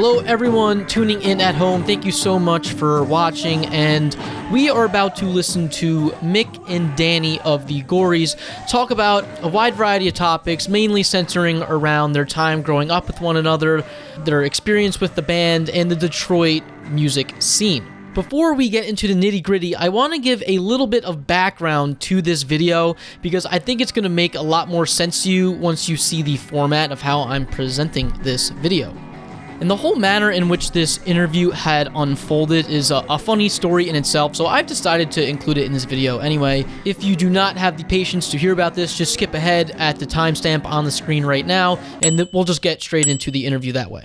Hello everyone tuning in at home, thank you so much for watching, and we are about to listen to Mick and Danny of the Gories talk about a wide variety of topics, mainly centering around their time growing up with one another, their experience with the band, and the Detroit music scene. Before we get into the nitty-gritty, I want to give a little bit of background to this video because I think it's going to make a lot more sense to you once you see the format of how I'm presenting this video. And the whole manner in which this interview had unfolded is a funny story in itself, so I've decided to include it in this video anyway. If you do not have the patience to hear about this, just skip ahead at the timestamp on the screen right now, and we'll just get straight into the interview that way.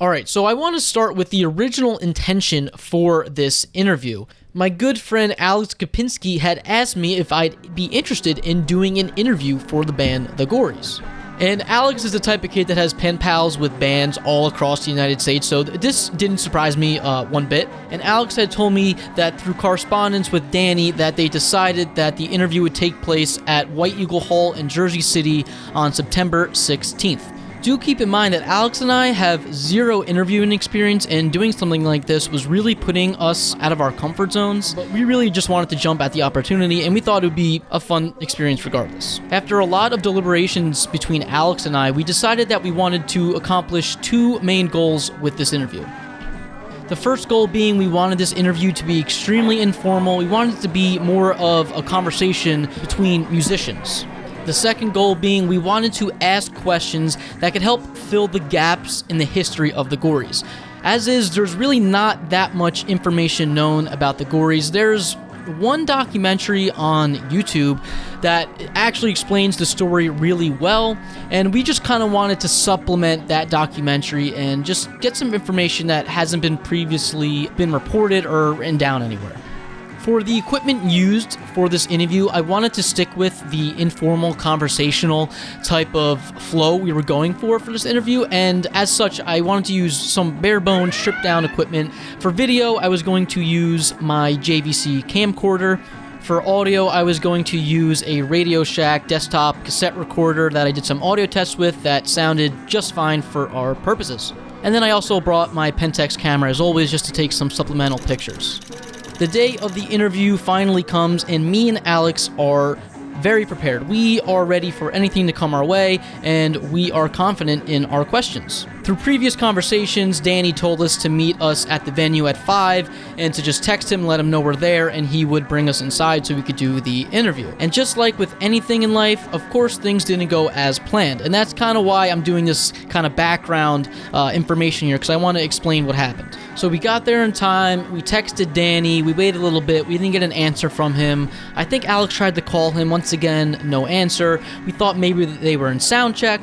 Alright, so I want to start with the original intention for this interview. My good friend Alex Chilton had asked me if I'd be interested in doing an interview for the band The Gories. And Alex is the type of kid that has pen pals with bands all across the United States, so this didn't surprise me one bit. And Alex had told me that through correspondence with Danny that they decided that the interview would take place at White Eagle Hall in Jersey City on September 16th. Do keep in mind that Alex and I have zero interviewing experience, and doing something like this was really putting us out of our comfort zones, but we really just wanted to jump at the opportunity, and we thought it would be a fun experience regardless. After a lot of deliberations between Alex and I, we decided that we wanted to accomplish two main goals with this interview. The first goal being we wanted this interview to be extremely informal. We wanted it to be more of a conversation between musicians. The second goal being we wanted to ask questions that could help fill the gaps in the history of the Gories. As is, there's really not that much information known about the Gories. There's one documentary on YouTube that actually explains the story really well, and we just kind of wanted to supplement that documentary and just get some information that hasn't been previously been reported or written down anywhere. For the equipment used for this interview, I wanted to stick with the informal, conversational type of flow we were going for this interview, and as such, I wanted to use some bare-bones, stripped-down equipment. For video, I was going to use my JVC camcorder. For audio, I was going to use a Radio Shack desktop cassette recorder that I did some audio tests with that sounded just fine for our purposes. And then I also brought my Pentax camera, as always, just to take some supplemental pictures. The day of the interview finally comes, and me and Alex are very prepared. We are ready for anything to come our way, and we are confident in our questions. Through previous conversations, Danny told us to meet us at the venue at 5 and to just text him, let him know we're there, and he would bring us inside so we could do the interview. And just like with anything in life, of course, things didn't go as planned. And that's kind of why I'm doing this kind of background information here, because I want to explain what happened. So we got there in time, we texted Danny, we waited a little bit, we didn't get an answer from him. I think Alex tried to call him, once again, no answer. We thought maybe they were in sound check.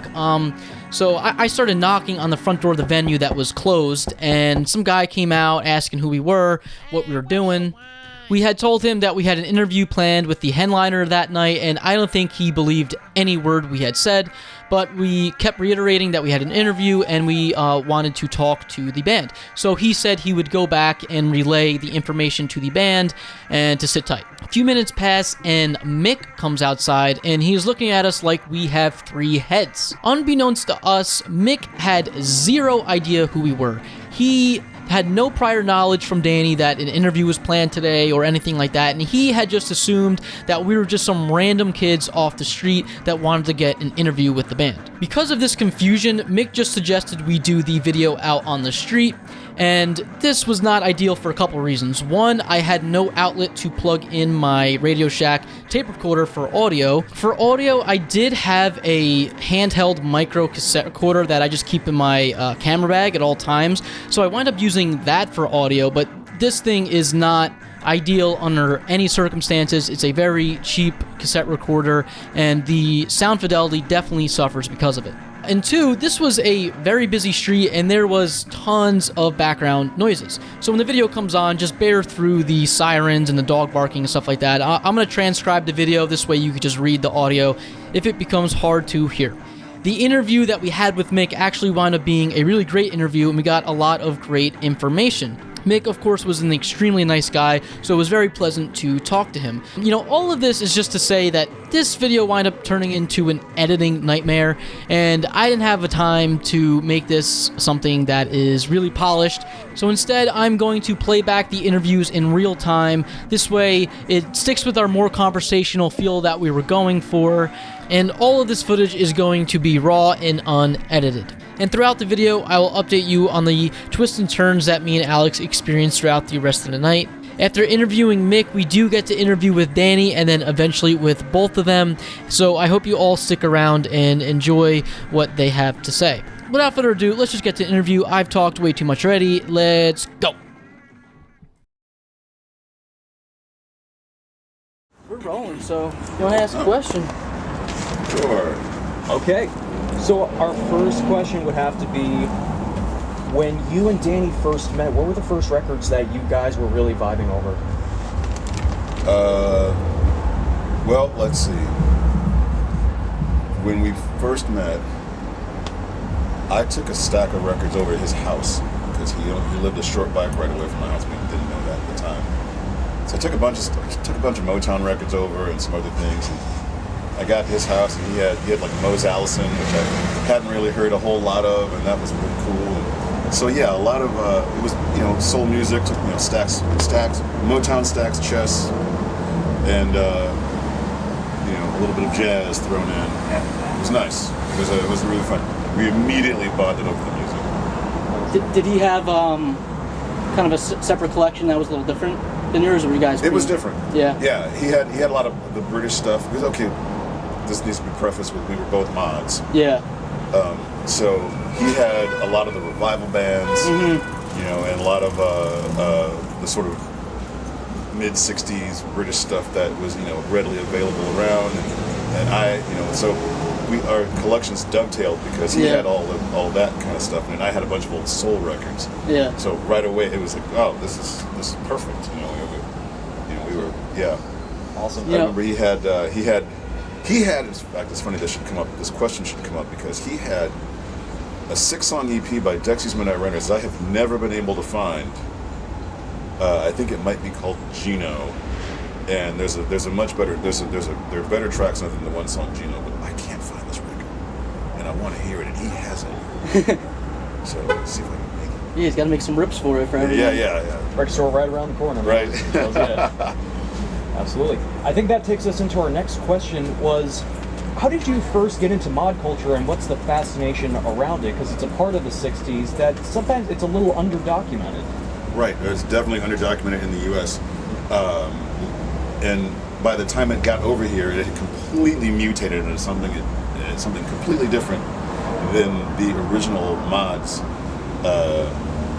So I started knocking on the front door of the venue that was closed, and some guy came out asking who we were, what we were doing. We had told him that we had an interview planned with the headliner that night, and I don't think he believed any word we had said, but we kept reiterating that we had an interview and we wanted to talk to the band. So he said he would go back and relay the information to the band and to sit tight. A few minutes pass and Mick comes outside and he's looking at us like we have 3 heads. Unbeknownst to us, Mick had zero idea who we were. He had no prior knowledge from Danny that an interview was planned today or anything like that, and he had just assumed that we were just some random kids off the street that wanted to get an interview with the band. Because of this confusion, Mick just suggested we do the video out on the street, and this was not ideal for a couple reasons. One, I had no outlet to plug in my Radio Shack tape recorder for audio. For audio, I did have a handheld micro cassette recorder that I just keep in my camera bag at all times, so I wind up using that for audio, but this thing is not ideal under any circumstances. It's a very cheap cassette recorder, and the sound fidelity definitely suffers because of it. And 2, this was a very busy street and there was tons of background noises. So when the video comes on, just bear through the sirens and the dog barking and stuff like that. I'm going to transcribe the video, this way you could just read the audio if it becomes hard to hear. The interview that we had with Mick actually wound up being a really great interview, and we got a lot of great information. Mick, of course, was an extremely nice guy, so it was very pleasant to talk to him. You know, all of this is just to say that this video wound up turning into an editing nightmare, and I didn't have the time to make this something that is really polished. So instead, I'm going to play back the interviews in real time. This way, it sticks with our more conversational feel that we were going for, and all of this footage is going to be raw and unedited. And throughout the video, I will update you on the twists and turns that me and Alex experienced throughout the rest of the night. After interviewing Mick, we do get to interview with Danny and then eventually with both of them, so I hope you all stick around and enjoy what they have to say. Without further ado, let's just get to the interview. I've talked way too much already. Let's go. We're rolling, so you want to ask a question? Sure. Okay. So our first question would have to be, when you and Danny first met, what were the first records that you guys were really vibing over? Well, let's see. When we first met, I took a stack of records over to his house because he lived a short bike ride away from my house, but he didn't know that at the time. So I took a bunch of Motown records over and some other things. And I got to his house, and he had like Mose Allison, which I hadn't really heard a whole lot of, and that was pretty cool. And so yeah, a lot of it was soul music, stacks, Motown stacks, chess, and a little bit of jazz thrown in. It was nice. It was really fun. We immediately bonded over the music. Did he have kind of a separate collection that was a little different than yours, or were you guys? It was different. Yeah. Yeah, he had a lot of the British stuff. Because this needs to be prefaced with we were both mods. Yeah. So he had a lot of the revival bands, and a lot of the sort of mid '60s British stuff that was readily available around, and I so our collections dovetailed because he had all that kind of stuff, and I had a bunch of old soul records. Yeah. So right away it was like, oh, this is perfect. We were awesome. I remember he had. In fact, it's funny this question should come up because he had a 6-song EP by Dexy's Midnight Runners I have never been able to find. I think it might be called Gino, and there are better tracks on it than the one song Gino, but I can't find this record, and I want to hear it, and he hasn't. So let's see if I can make it. Yeah, he's got to make some rips for it for everyone. Yeah. Record store right around the corner. Right. Absolutely. I think that takes us into our next question was, how did you first get into mod culture, and what's the fascination around it? Because it's a part of the 60s that sometimes it's a little underdocumented. Right, it's definitely underdocumented in the U.S. And by the time it got over here, it had completely mutated into something completely different than the original mods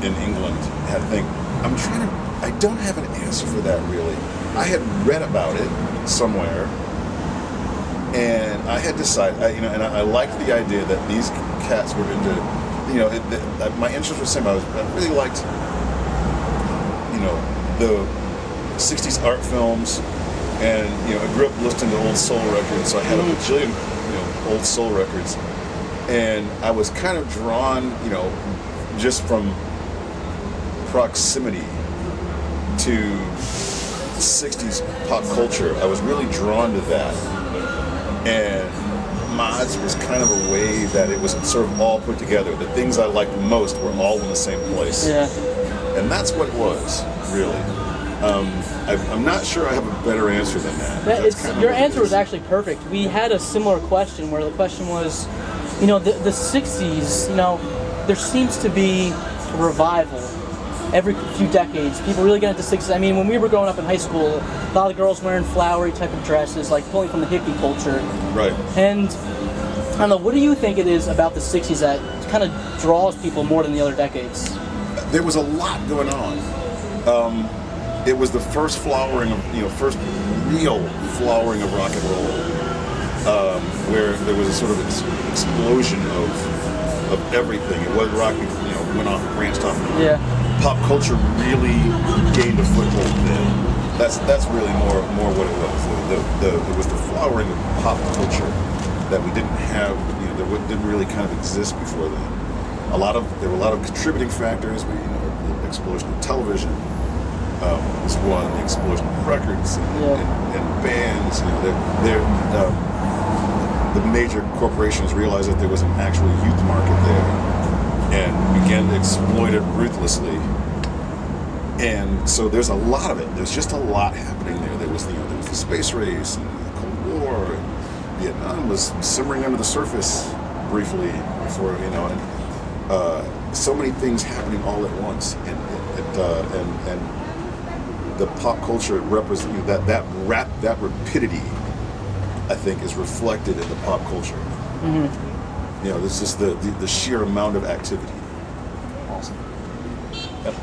in England had. I don't have an answer for that really. I had read about it somewhere, and I had decided, and I liked the idea that these cats were into, my interest was the same. I really liked, the 60s art films, and I grew up listening to old soul records, so I had a bajillion, old soul records, and I was kind of drawn, just from proximity to 60s pop culture. I was really drawn to that, and mods was kind of a way that it was sort of all put together. The things I liked most were all in the same place. Yeah. And that's what it was, really. I'm not sure I have a better answer than that. Your answer was actually perfect. We had a similar question where the question was, the 60s, there seems to be a revival every few decades. People really get into 60s. I mean, when we were growing up in high school, a lot of girls wearing flowery type of dresses, like pulling from the hippie culture. Right. And I don't know, what do you think it is about the 60s that kind of draws people more than the other decades? There was a lot going on. It was the first flowering of, first real flowering of rock and roll, where there was a sort of explosion of everything. It was rock, branched off. Yeah. Pop culture really gained a foothold then. That's really more what it was. It was the flowering of pop culture that we didn't have, that didn't really kind of exist before then. There were a lot of contributing factors. The explosion of television was one. The explosion of records and bands. You know, the major corporations realized that there was an actual youth market there and began to exploit it ruthlessly. And so there's a lot of it. There's just a lot happening there. There was there was the space race and the Cold War, and Vietnam was simmering under the surface briefly before, and so many things happening all at once, and the pop culture represents that rapidity, I think, is reflected in the pop culture. Mm-hmm. There's just the sheer amount of activity. Awesome.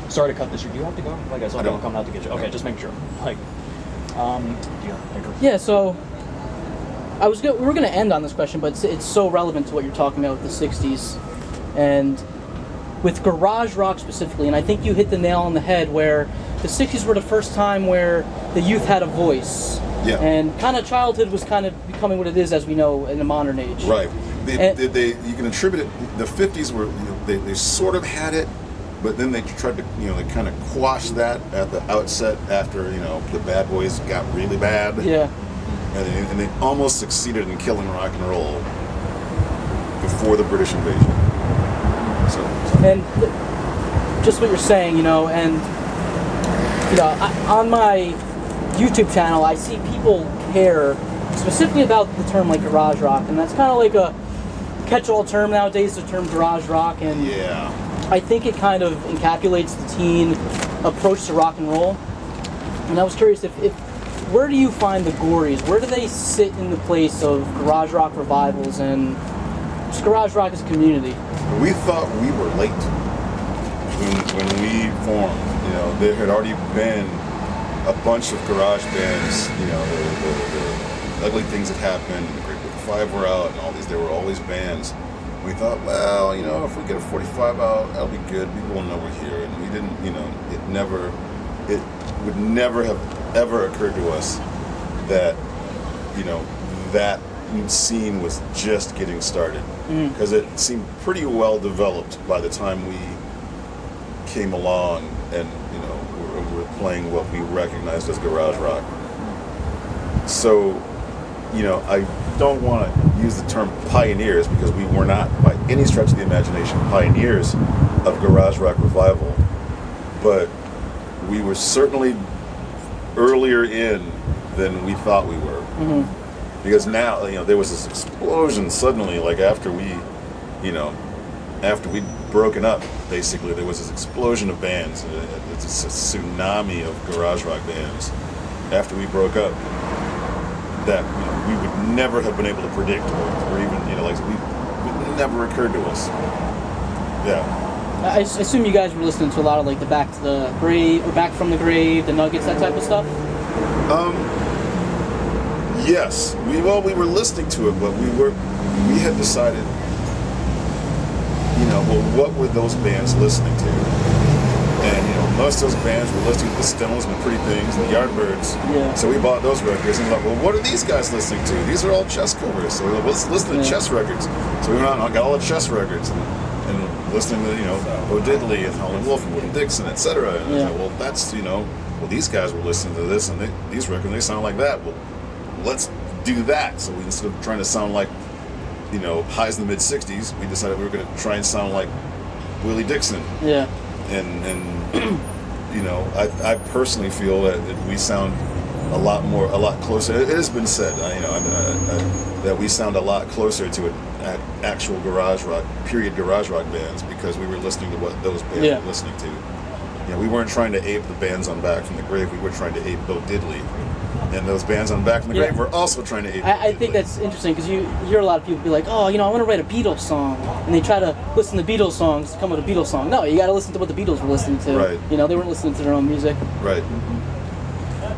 Sorry to cut this. Do you have to go? Like I said, I'll come out to get you. Okay, just make sure. Like, do you have Yeah. So we were going to end on this question, but it's so relevant to what you're talking about with the '60s, and with garage rock specifically. And I think you hit the nail on the head where the '60s were the first time where the youth had a voice. Yeah. And kind of childhood was kind of becoming what it is as we know in the modern age. Right. You can attribute it. The '50s were they sort of had it, but then they tried to they kind of quash that at the outset after the bad boys got really bad. Yeah. And they almost succeeded in killing rock and roll before the British invasion. And just what you're saying, and on my YouTube channel, I see people care specifically about the term like garage rock, and that's kind of like a catch-all term nowadays, the term garage rock, and yeah, I think it kind of encapsulates the teen approach to rock and roll. And I was curious if where do you find the Gories? Where do they sit in the place of garage rock revivals and just garage rock as a community? We thought we were late when we formed. There had already been a bunch of garage bands. The Ugly Things had happened, and the Great Big Five were out, and there were all these bands. We thought, well, if we get a 45 out, that'll be good. People will know we're here. And we didn't, it would never have ever occurred to us that, that scene was just getting started, because it seemed pretty well developed by the time we came along, and we were playing what we recognized as garage rock. So I don't want to use the term pioneers, because we were not by any stretch of the imagination pioneers of garage rock revival, but we were certainly earlier in than we thought we were. Mm-hmm. Because now, there was this explosion suddenly, like after we'd broken up, basically, there was this explosion of bands. It's a tsunami of garage rock bands after we broke up that we would never have been able to predict, or even, it never occurred to us. Yeah. I assume you guys were listening to a lot of like the Back to the Grave, or Back from the Grave, the Nuggets, that type of stuff? Yes, we were listening to it, but we had decided, what were those bands listening to? And most of those bands were listening to the Stones and the Pretty Things, and the Yardbirds. Yeah. So we bought those records and thought, well, what are these guys listening to? These are all Chess covers. So let's listen to Chess records. So we went out and got all the Chess records and listening to Bo Diddley and Howlin' Wolf and Willie Dixon, etc. And I thought, well, that's well, these guys were listening to this, and these records, they sound like that. Well, let's do that. So we, instead of trying to sound like highs in the mid '60s, we decided we were going to try and sound like Willie Dixon. Yeah. And I personally feel that we sound a lot closer. It has been said, that we sound a lot closer to an actual garage rock bands, because we were listening to what those bands were listening to. We weren't trying to ape the bands on Back from the Grave. We were trying to ape Bo Diddley. And those bands on Back from the Grave were also trying to ape I think that's interesting, because you hear a lot of people be like, oh, I want to write a Beatles song. And they try to listen to Beatles songs to come up with a Beatles song. No, you got to listen to what the Beatles were listening to. Right. They weren't listening to their own music. Right.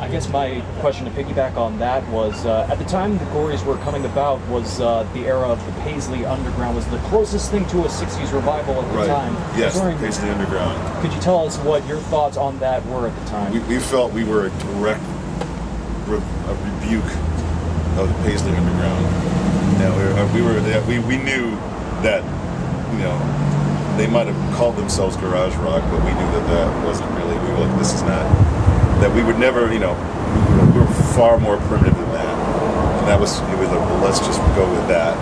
I guess my question to piggyback on that was, at the time the Gories were coming about, was the era of the Paisley Underground was the closest thing to a 60s revival at the time. Yes, Paisley Underground. Could you tell us what your thoughts on that were at the time? We felt we were a direct rebuke of the Paisley Underground. We knew that they might have called themselves garage rock, but we knew that wasn't really. We were like, that we would never, we were far more primitive than that. And it was like, well, let's just go with that.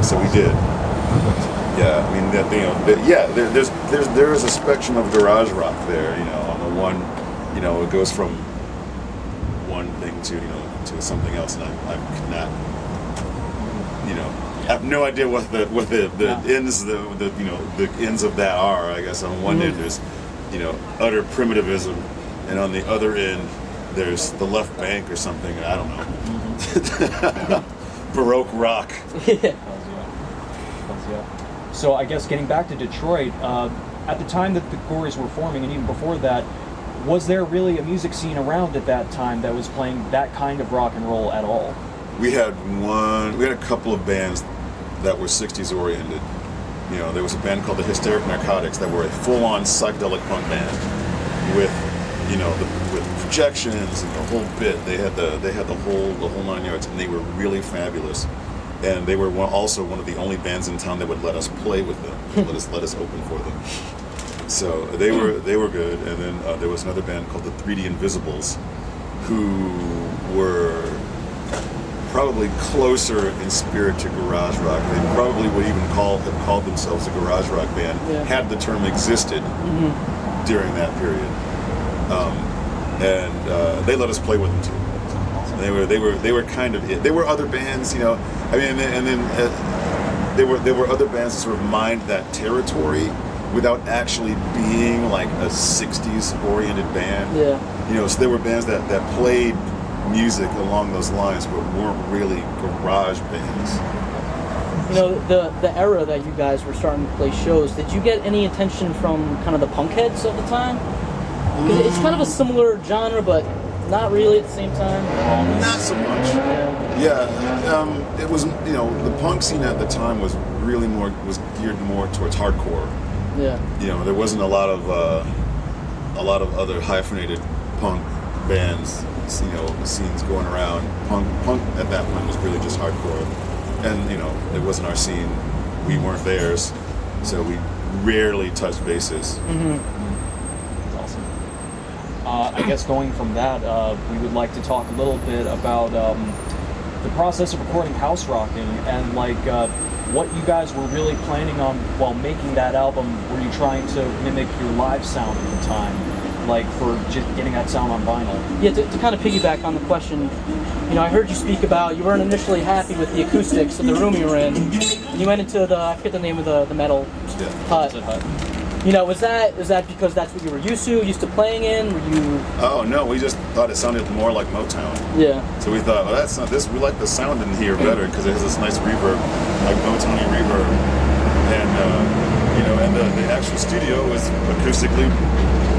So we did. Yeah, I mean, there is a spectrum of garage rock there. On the one, it goes from one thing to something else, and I could not, I have no idea what the ends the ends of that are. I guess on one end there's utter primitivism, and on the other end there's the left bank or something. I don't know. Baroque rock. Yeah. So I guess getting back to Detroit, at the time that the Gories were forming, and even before that, was there really a music scene around at that time that was playing that kind of rock and roll at all? We had a couple of bands that were 60s oriented. There was a band called the Hysteric Narcotics that were a full-on psychedelic punk band with with projections and the whole bit. They had the whole 9 yards, and they were really fabulous. And they were also one of the only bands in town that would let us play with them, let us open for them. So they were good. And then there was another band called the 3D Invisibles, who were probably closer in spirit to garage rock. They probably would even have called themselves a garage rock band had the term existed during that period. And they let us play with them too. They were kind of it. There were other bands, there were other bands that sort of mined that territory without actually being like a 60s oriented band. So there were bands that played music along those lines but weren't really garage bands. The era that you guys were starting to play shows, did you get any attention from kind of the punk heads of the time? Because it's kind of a similar genre, but not really at the same time. Not so much. It was, the punk scene at the time was geared more towards hardcore. There wasn't a lot of other hyphenated punk bands, scenes going around. Punk at that point was really just hardcore, and it wasn't our scene. We weren't theirs, so we rarely touched bases. I guess going from that, we would like to talk a little bit about the process of recording house rocking and what you guys were really planning on while making that album. Were you trying to mimic your live sound at the time, for just getting that sound on vinyl? Yeah, to kind of piggyback on the question, I heard you speak about you weren't initially happy with the acoustics of the room you were in. You went into I forget the name of the metal hut. Was that because that's what you were used to playing in? Were you? Oh no, we just thought it sounded more like Motown. So we thought, well, that's not this. We like the sound in here better because it has this nice reverb, like Motown-y reverb, and and the actual studio was acoustically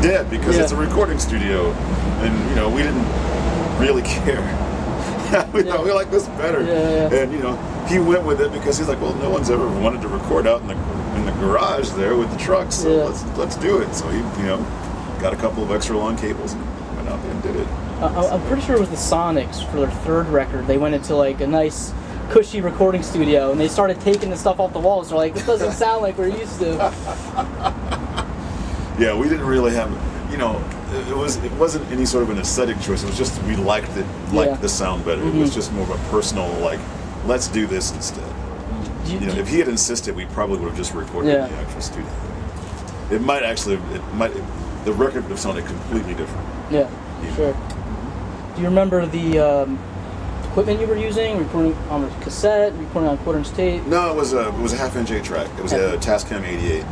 dead because it's a recording studio, and we didn't really care. We thought we like this better, and he went with it because he's like, well, no one's ever wanted to record out in the garage there with the trucks, so let's do it. So he got a couple of extra long cables and went out there and did it. I'm pretty sure it was the Sonics for their third record. They went into a nice cushy recording studio and they started taking the stuff off the walls. They're like, this doesn't sound like we're used to. Yeah, we didn't really have it wasn't any sort of an aesthetic choice. It was just we liked the sound better. It was just more of a personal let's do this instead. If he had insisted, we probably would have just recorded in the actual studio. The record would have sounded completely different. Sure. Do you remember the equipment you were using? Recording on a cassette, recording on quarter-inch tape? No, it was a half-inch 8-track. It was a Tascam 88.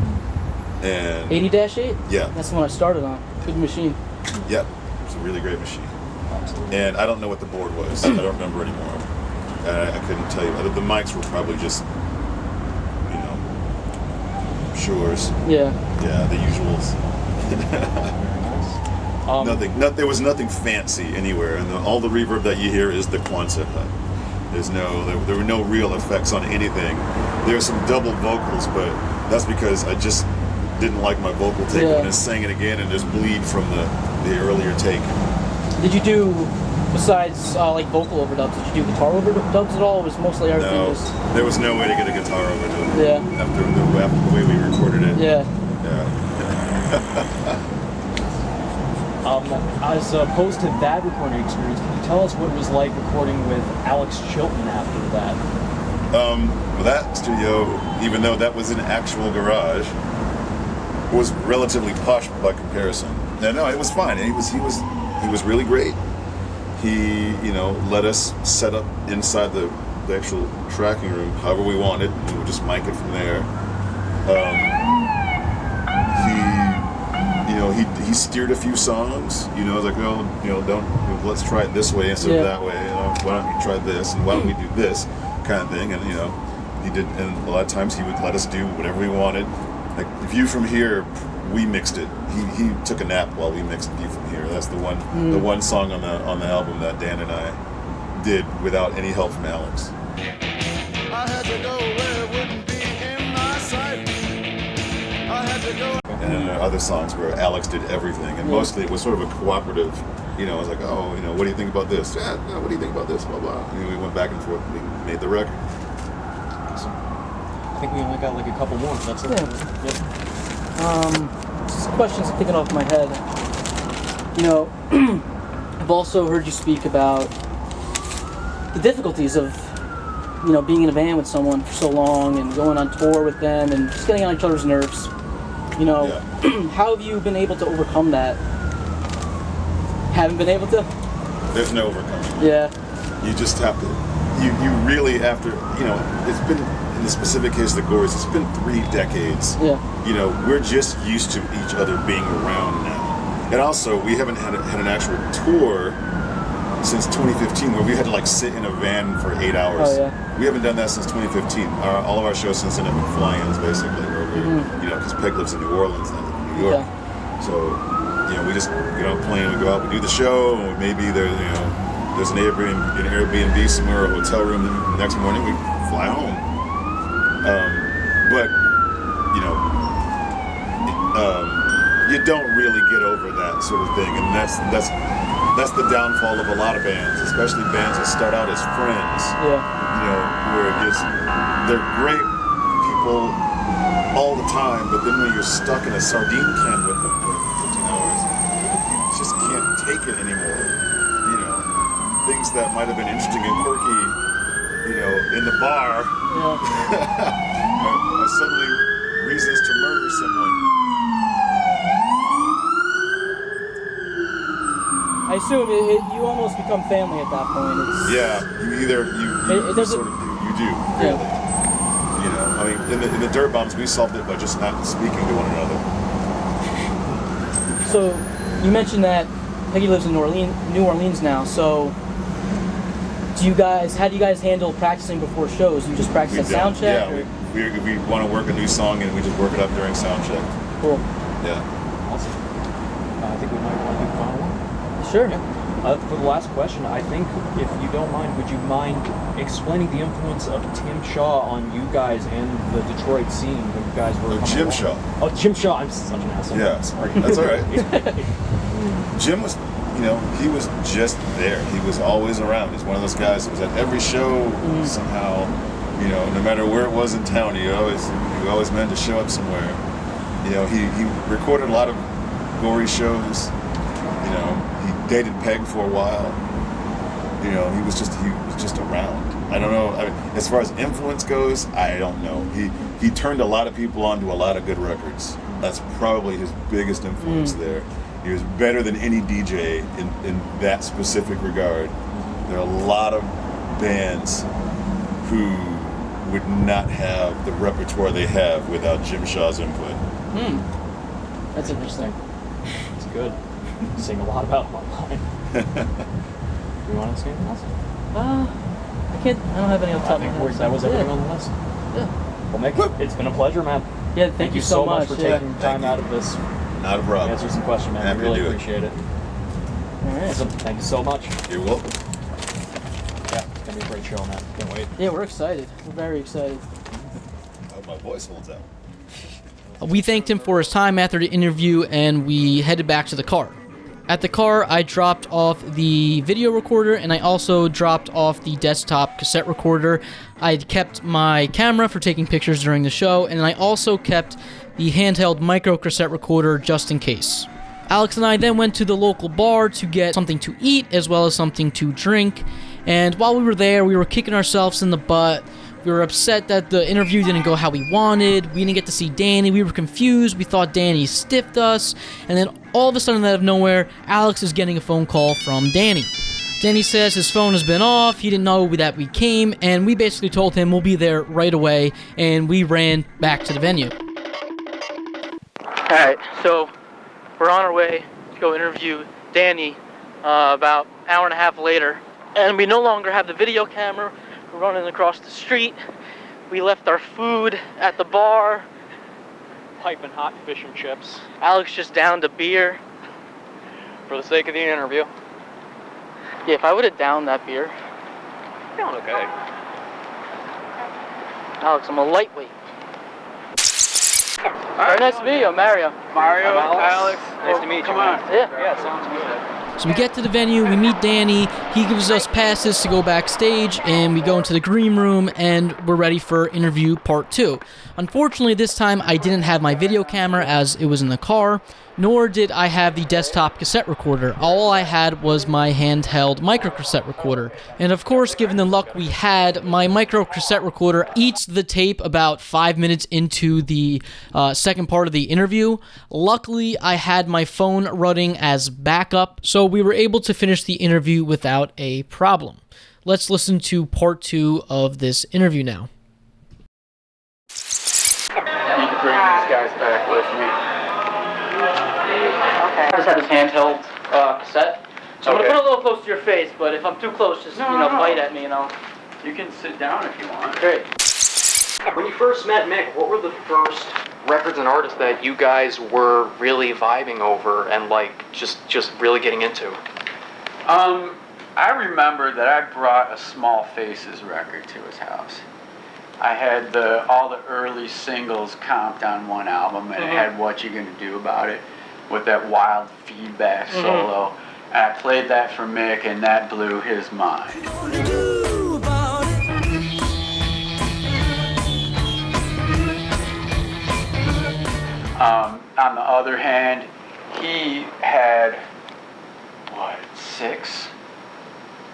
And 80-8? Yeah. That's the one I started on. Good machine. Yep. It was a really great machine. And I don't know what the board was. I don't remember anymore. I couldn't tell you. The mics were probably just, Shures. Yeah, the usuals. There was nothing fancy anywhere, and all the reverb that you hear is the Quonset hut. There were no real effects on anything. There's some double vocals, but that's because I just didn't like my vocal take when I sang it again and just bleed from the earlier take. Did you do, besides vocal overdubs, did you do guitar overdubs at all? Or was mostly everything? No, there was no way to get a guitar overdub. After the way we recorded it. as opposed to that recording experience, can you tell us what it was like recording with Alex Chilton after that? Well, that studio, even though that was an actual garage, was relatively posh by comparison. No, it was fine. He was really great. He, let us set up inside the actual tracking room however we wanted. We would just mic it from there. He steered a few songs. Like, let's try it this way instead of that way. Why don't you try this, and why don't we do this kind of thing? And he did. And a lot of times he would let us do whatever we wanted. Like View From Here, we mixed it. He took a nap while we mixed View From Here. That's the one song on the album that Dan and I did without any help from Alex. I had to go where it wouldn't be in my sight. I had to go. And then there are other songs where Alex did everything, and mostly it was sort of a cooperative. I was like, what do you think about this? Yeah, what do you think about this? Blah blah. And we went back and forth. And we made the record. Awesome. I think we only got like a couple more. That's it. Yeah. Yep. Just questions thinking off my head. I've also heard you speak about the difficulties of, being in a band with someone for so long and going on tour with them and just getting on each other's nerves. How have you been able to overcome that? Haven't been able to? There's no overcoming. Yeah. You just have to. You really have to. It's been, in the specific case of the Gories, it's been 3 decades. Yeah. We're just used to each other being around now. And also, we haven't had an actual tour since 2015 where we had to sit in a van for 8 hours. Oh, yeah. We haven't done that since 2015. All of our shows since then have been fly-ins, basically, where we're, because Peg lives in New Orleans, not in New York. Yeah. So, we just get on a plane, we go out, we do the show, and maybe there's an Airbnb somewhere, or a hotel room, and the next morning we fly home. But you don't really get over that sort of thing, and that's the downfall of a lot of bands, especially bands that start out as friends. Yeah. Where they're great people all the time, but then when you're stuck in a sardine can with them for 15 hours, you just can't take it anymore. Things that might have been interesting and quirky, in the bar, are suddenly reasons to murder someone. I assume you almost become family at that point. You sort of do. You do, really. In the Dirt Bombs, we solved it by just not speaking to one another. So, you mentioned that Peggy lives in New Orleans now. So, how do you guys handle practicing before shows? You just practice at sound check? Yeah, we want to work a new song and we just work it up during sound check. Cool. Yeah. Awesome. I think we might want to do the final one. Sure. Yeah. For the last question, I think, if you don't mind, would you mind explaining the influence of Tim Shaw on you guys and the Detroit scene when you guys were Jim along? Shaw. Oh, Jim Shaw. I'm such an asshole. Yeah. Sorry. That's all right. Jim was, he was just there. He was always around. He's one of those guys that was at every show somehow. No matter where it was in town, he always meant to show up somewhere. He recorded a lot of Gories shows. He dated Peg for a while. He was just around. I don't know. As far as influence goes, I don't know. He turned a lot of people on to a lot of good records. That's probably his biggest influence there. He was better than any DJ in that specific regard. There are a lot of bands who would not have the repertoire they have without Jim Shaw's input. That's interesting. It's good. Sing a lot about him online. Do you want to say anything else? I don't have any on top of my head. That was everything on the list. Yeah. Well, Mick, it's been a pleasure, man. Yeah, thank you so much for taking time out of this. Not a problem. Answer some questions, man. Happy We really to do appreciate it. All right. Awesome. Thank you so much. You're welcome. Yeah, it's gonna be a great show, man. Can't wait. Yeah, we're excited. We're very excited. I hope my voice holds out. We thanked him for his time after the interview, and we headed back to the car. At the car, I dropped off the video recorder, and I also dropped off the desktop cassette recorder. I kept my camera for taking pictures during the show, and I also kept the handheld micro cassette recorder just in case. Alex and I then went to the local bar to get something to eat as well as something to drink. And while we were there, we were kicking ourselves in the butt. We were upset that the interview didn't go how we wanted. We didn't get to see Danny. We were confused. We thought Danny stiffed us. And then all of a sudden, out of nowhere, Alex is getting a phone call from Danny. Danny says his phone has been off. He didn't know that we came. And we basically told him we'll be there right away. And we ran back to the venue. Alright, so we're on our way to go interview Danny about an hour and a half later. And we no longer have the video camera. We're running across the street. We left our food at the bar. Piping hot fish and chips. Alex just downed a beer. For the sake of the interview. Yeah, if I would have downed that beer. Feeling okay. Alex, I'm a lightweight. Very nice to meet you, Mario. Mario, Alex. Nice to meet you. Come on. Yeah, sounds good. So we get to the venue, we meet Danny, he gives us passes to go backstage, and we go into the green room, and we're ready for interview part 2. Unfortunately, this time I didn't have my video camera as it was in the car, nor did I have the desktop cassette recorder. All I had was my handheld micro cassette recorder. And of course, given the luck we had, my micro cassette recorder eats the tape about 5 minutes into the second part of the interview. Luckily, I had my phone running as backup, so we were able to finish the interview without a problem. Let's listen to part 2 of this interview now. You can bring these guys back with me. I just have this handheld cassette. So I'm Okay. gonna put it a little close to your face, but if I'm too close, just No. bite at me, You can sit down if you want. Great. When you first met Mick, what were the first records and artists that you guys were really vibing over and just really getting into? I remember that I brought a Small Faces record to his house. I had all the early singles comped on one album, and it had What You Gonna Do About It with that wild feedback solo. And I played that for Mick, and that blew his mind. On the other hand, he had, 6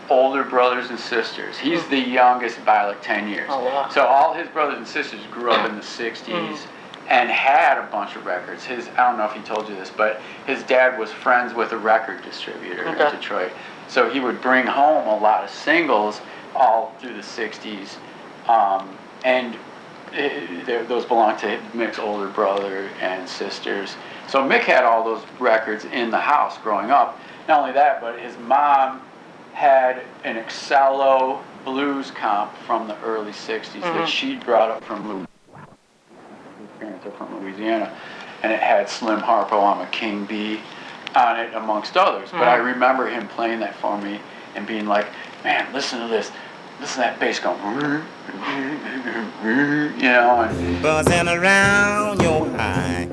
older brothers and sisters. He's the youngest by like 10 years. Oh, wow. So all his brothers and sisters grew up in the 60s and had a bunch of records. I don't know if he told you this, but his dad was friends with a record distributor in Detroit. So he would bring home a lot of singles all through the 60s. Those belonged to Mick's older brother and sisters. So Mick had all those records in the house growing up. Not only that, but his mom had an Excello blues comp from the early 60s that she brought up from Louisiana. His parents are from Louisiana. And it had Slim Harpo, I'm a King Bee on it, amongst others. But I remember him playing that for me and being like, man, listen to this. Listen to that bass going, and buzzing around your eye.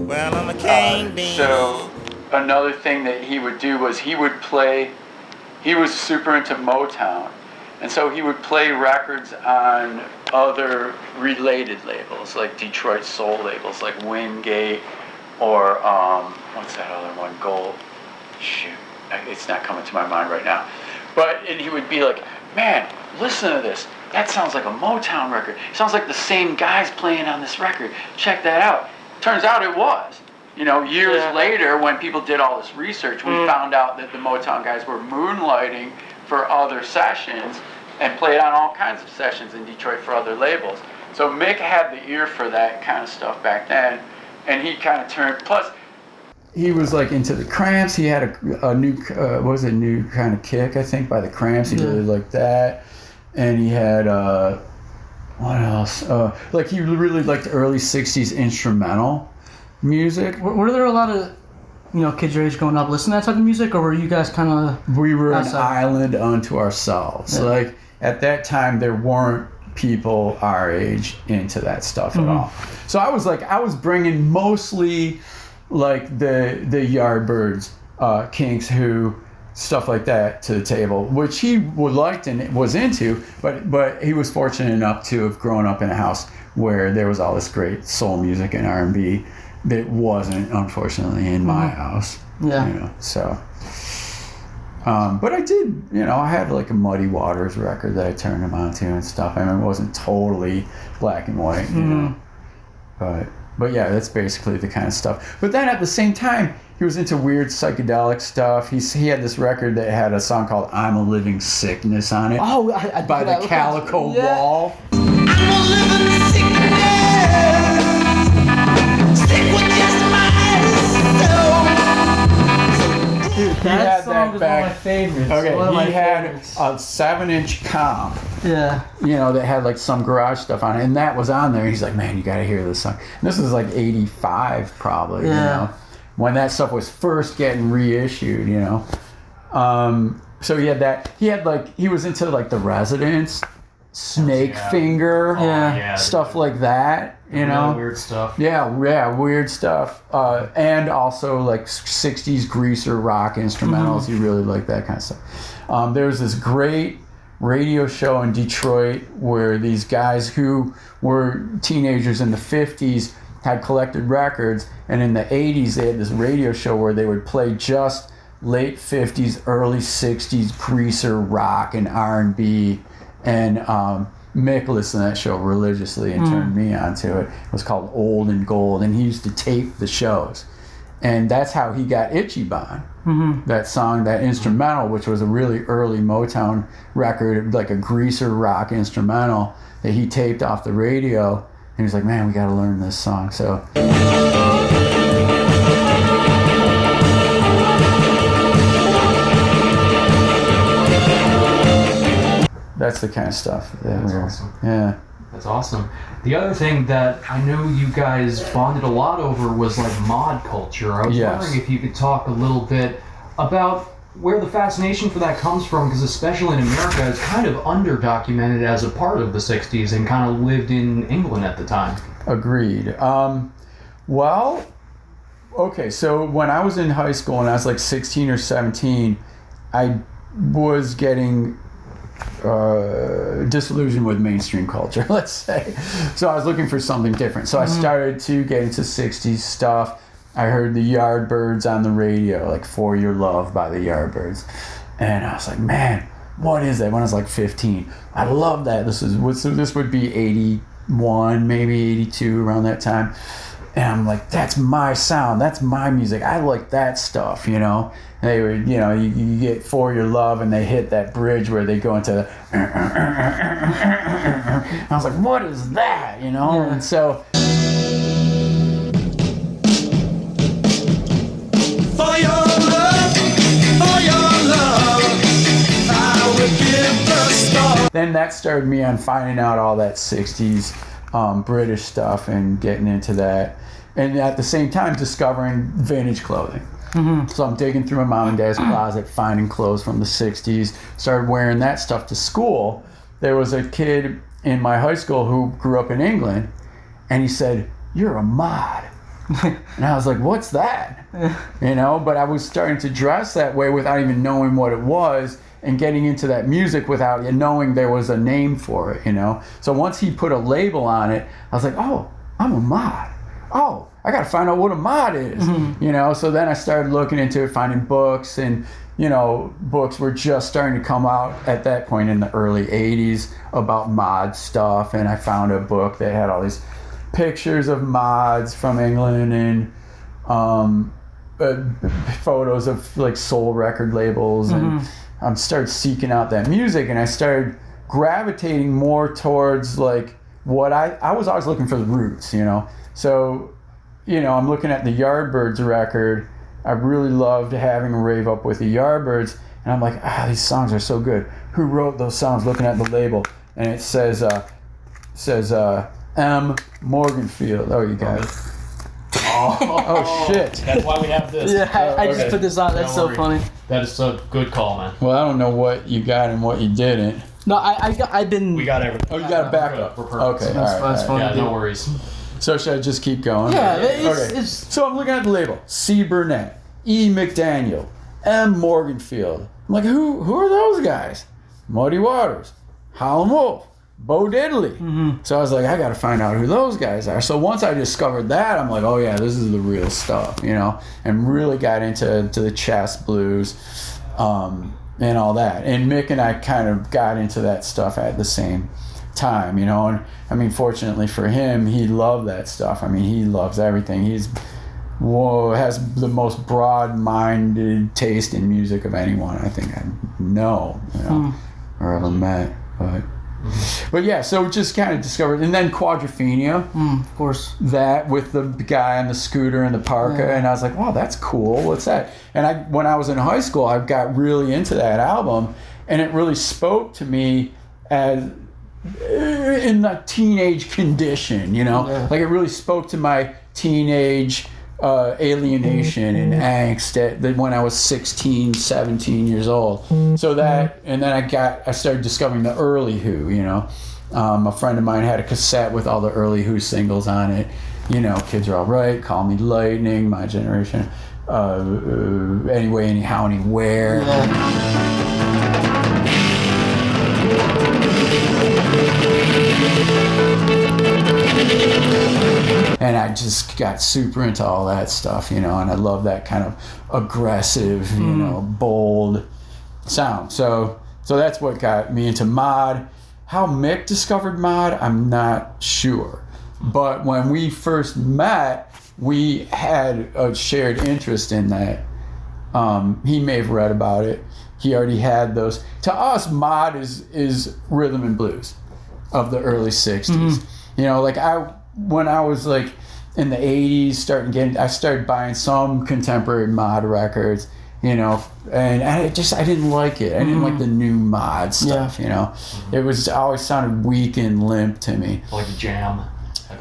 Well, I'm a king bee. So another thing that he would do was he was super into Motown. And so he would play records on other related labels, like Detroit soul labels, like Wingate, or what's that other one? Gold. Shoot, it's not coming to my mind right now. And he would be like, man, listen to this. That sounds like a Motown record. It sounds like the same guys playing on this record. Check that out. Turns out it was. Years later, when people did all this research, we found out that the Motown guys were moonlighting for other sessions and played on all kinds of sessions in Detroit for other labels. So Mick had the ear for that kind of stuff back then, and he kind of turned. Plus, he was like into the Cramps. He had a new, new kind of kick, I think, by the Cramps. He really liked that, and he had what else? He really liked early '60s instrumental music. Were there a lot of kids your age growing up listening to that type of music, or were you guys kind of? We were outside? an island unto ourselves. Yeah. At that time, there weren't people our age into that stuff at all. So I was bringing mostly the Yardbirds, Kinks, Who, stuff like that to the table, which he would liked and was into, but he was fortunate enough to have grown up in a house where there was all this great soul music and R&B that wasn't, unfortunately, in my house. Yeah. You know, so. But I did, you know, I had like a Muddy Waters record that I turned him on to and stuff. I mean, it wasn't totally black and white, you know. But yeah, that's basically the kind of stuff. But then at the same time, he was into weird psychedelic stuff. He had this record that had a song called "I'm a Living Sickness" on it. Oh, I by the Calico Wall. Dude, that song was one of my favorites. Okay, one of my he had favorites. a 7-inch comp. Yeah. You know, that had like some garage stuff on it, and that was on there. He's like, man, you gotta hear this song. And this was like 85 probably, you know, when that stuff was first getting reissued, you know. So he had that. He was into like The Residents, Snake Finger, stuff like that, you know. Weird stuff. Yeah, weird stuff. And also like 60s greaser rock instrumentals. He really liked that kind of stuff. There's this great radio show in Detroit where these guys who were teenagers in the 50s had collected records, and in the 80s they had this radio show where they would play just late 50s, early 60s greaser rock and R&B, and Mick listened to that show religiously and turned me onto it. It was called Old and Gold, and he used to tape the shows. And that's how he got Ichiban. That song, that instrumental, which was a really early Motown record, like a greaser rock instrumental that he taped off the radio. And he was like, man, we got to learn this song. So that's the kind of stuff that That's awesome. Yeah. That's awesome. The other thing that I know you guys bonded a lot over was like mod culture. I was wondering if you could talk a little bit about where the fascination for that comes from, because especially in America, it's kind of underdocumented as a part of the 60s and kind of lived in England at the time. Agreed. Well, okay, so when I was in high school and I was like 16 or 17, I was getting disillusioned with mainstream culture, let's say. So I was looking for something different. So I started to get into 60s stuff. I heard the Yardbirds on the radio, like For Your Love by the Yardbirds. And I was like, man, what is that? When I was like 15. I love that. This would be 81, maybe 82, around that time. And I'm like, that's my sound. That's my music. I like that stuff, you know. They would, you know, you get For Your Love and they hit that bridge where they go into the I was like, what is that, you know? And so For your love, I would give the star. then that started me on finding out all that 60s British stuff and getting into that. And at the same time, discovering vintage clothing. So I'm digging through my mom and dad's closet, finding clothes from the 60s, started wearing that stuff to school. There was a kid in my high school who grew up in England, and he said, "You're a mod." And I was like, what's that? You know, but I was starting to dress that way without even knowing what it was, and getting into that music without knowing there was a name for it, you know. So once he put a label on it, I was like, oh, I'm a mod. Oh, I got to find out what a mod is, you know. So then I started looking into it, finding books, and, you know, books were just starting to come out at that point in the early 80s about mod stuff. And I found a book that had all these pictures of mods from England and photos of like soul record labels. And I started seeking out that music, and I started gravitating more towards like what I was always looking for the roots, you know. So, you know, I'm looking at the Yardbirds record. I really loved having a rave up with the Yardbirds, and I'm like, these songs are so good. Who wrote those songs? Looking at the label, and it says M. Morganfield. Oh, you got it. Oh shit. That's why we have this. Yeah, I just put this on. That's so funny. That is a good call, man. Well, I don't know what you got and what you didn't. No, I've been. We got everything. Oh, you got a backup. We're perfect. Okay, That's all right. funny. Yeah, no worries. So should I just keep going? Yeah, Okay. it's So I'm looking at the label. C. Burnett, E. McDaniel, M. Morganfield. I'm like, who are those guys? Muddy Waters, Howlin' Wolf, Bo Diddley. So I was like, I got to find out who those guys are. So once I discovered that, I'm like, oh yeah, this is the real stuff, you know, and really got into the chest blues and all that. And Mick and I kind of got into that stuff at the same time, you know. And I mean, fortunately for him, he loved that stuff. I mean, he loves everything. Has the most broad-minded taste in music of anyone I think I know, you know, or ever met. But yeah, so just kind of discovered, and then Quadrophenia, of course, that with the guy on the scooter and the parka, and I was like, wow, that's cool. What's that? And when I was in high school, I got really into that album, and it really spoke to me as in the teenage condition, you know, like it really spoke to my teenage alienation and angst that when I was 16, 17 years old. So that, and then I started discovering the early Who, you know. A friend of mine had a cassette with all the early Who singles on it, you know, Kids Are Alright, Call Me Lightning, My Generation, Anyway, Anyhow, Anywhere. And I just got super into all that stuff, you know, and I love that kind of aggressive, you know, bold sound. So that's what got me into mod. How Mick discovered mod, I'm not sure. But when we first met, we had a shared interest in that. He may have read about it. He already had those. To us, mod is rhythm and blues of the early 60s. You know, like when I was like in the 80s, I started buying some contemporary mod records, you know, and I didn't like it. I didn't like the new mod stuff, you know. It always sounded weak and limp to me. Like the Jam.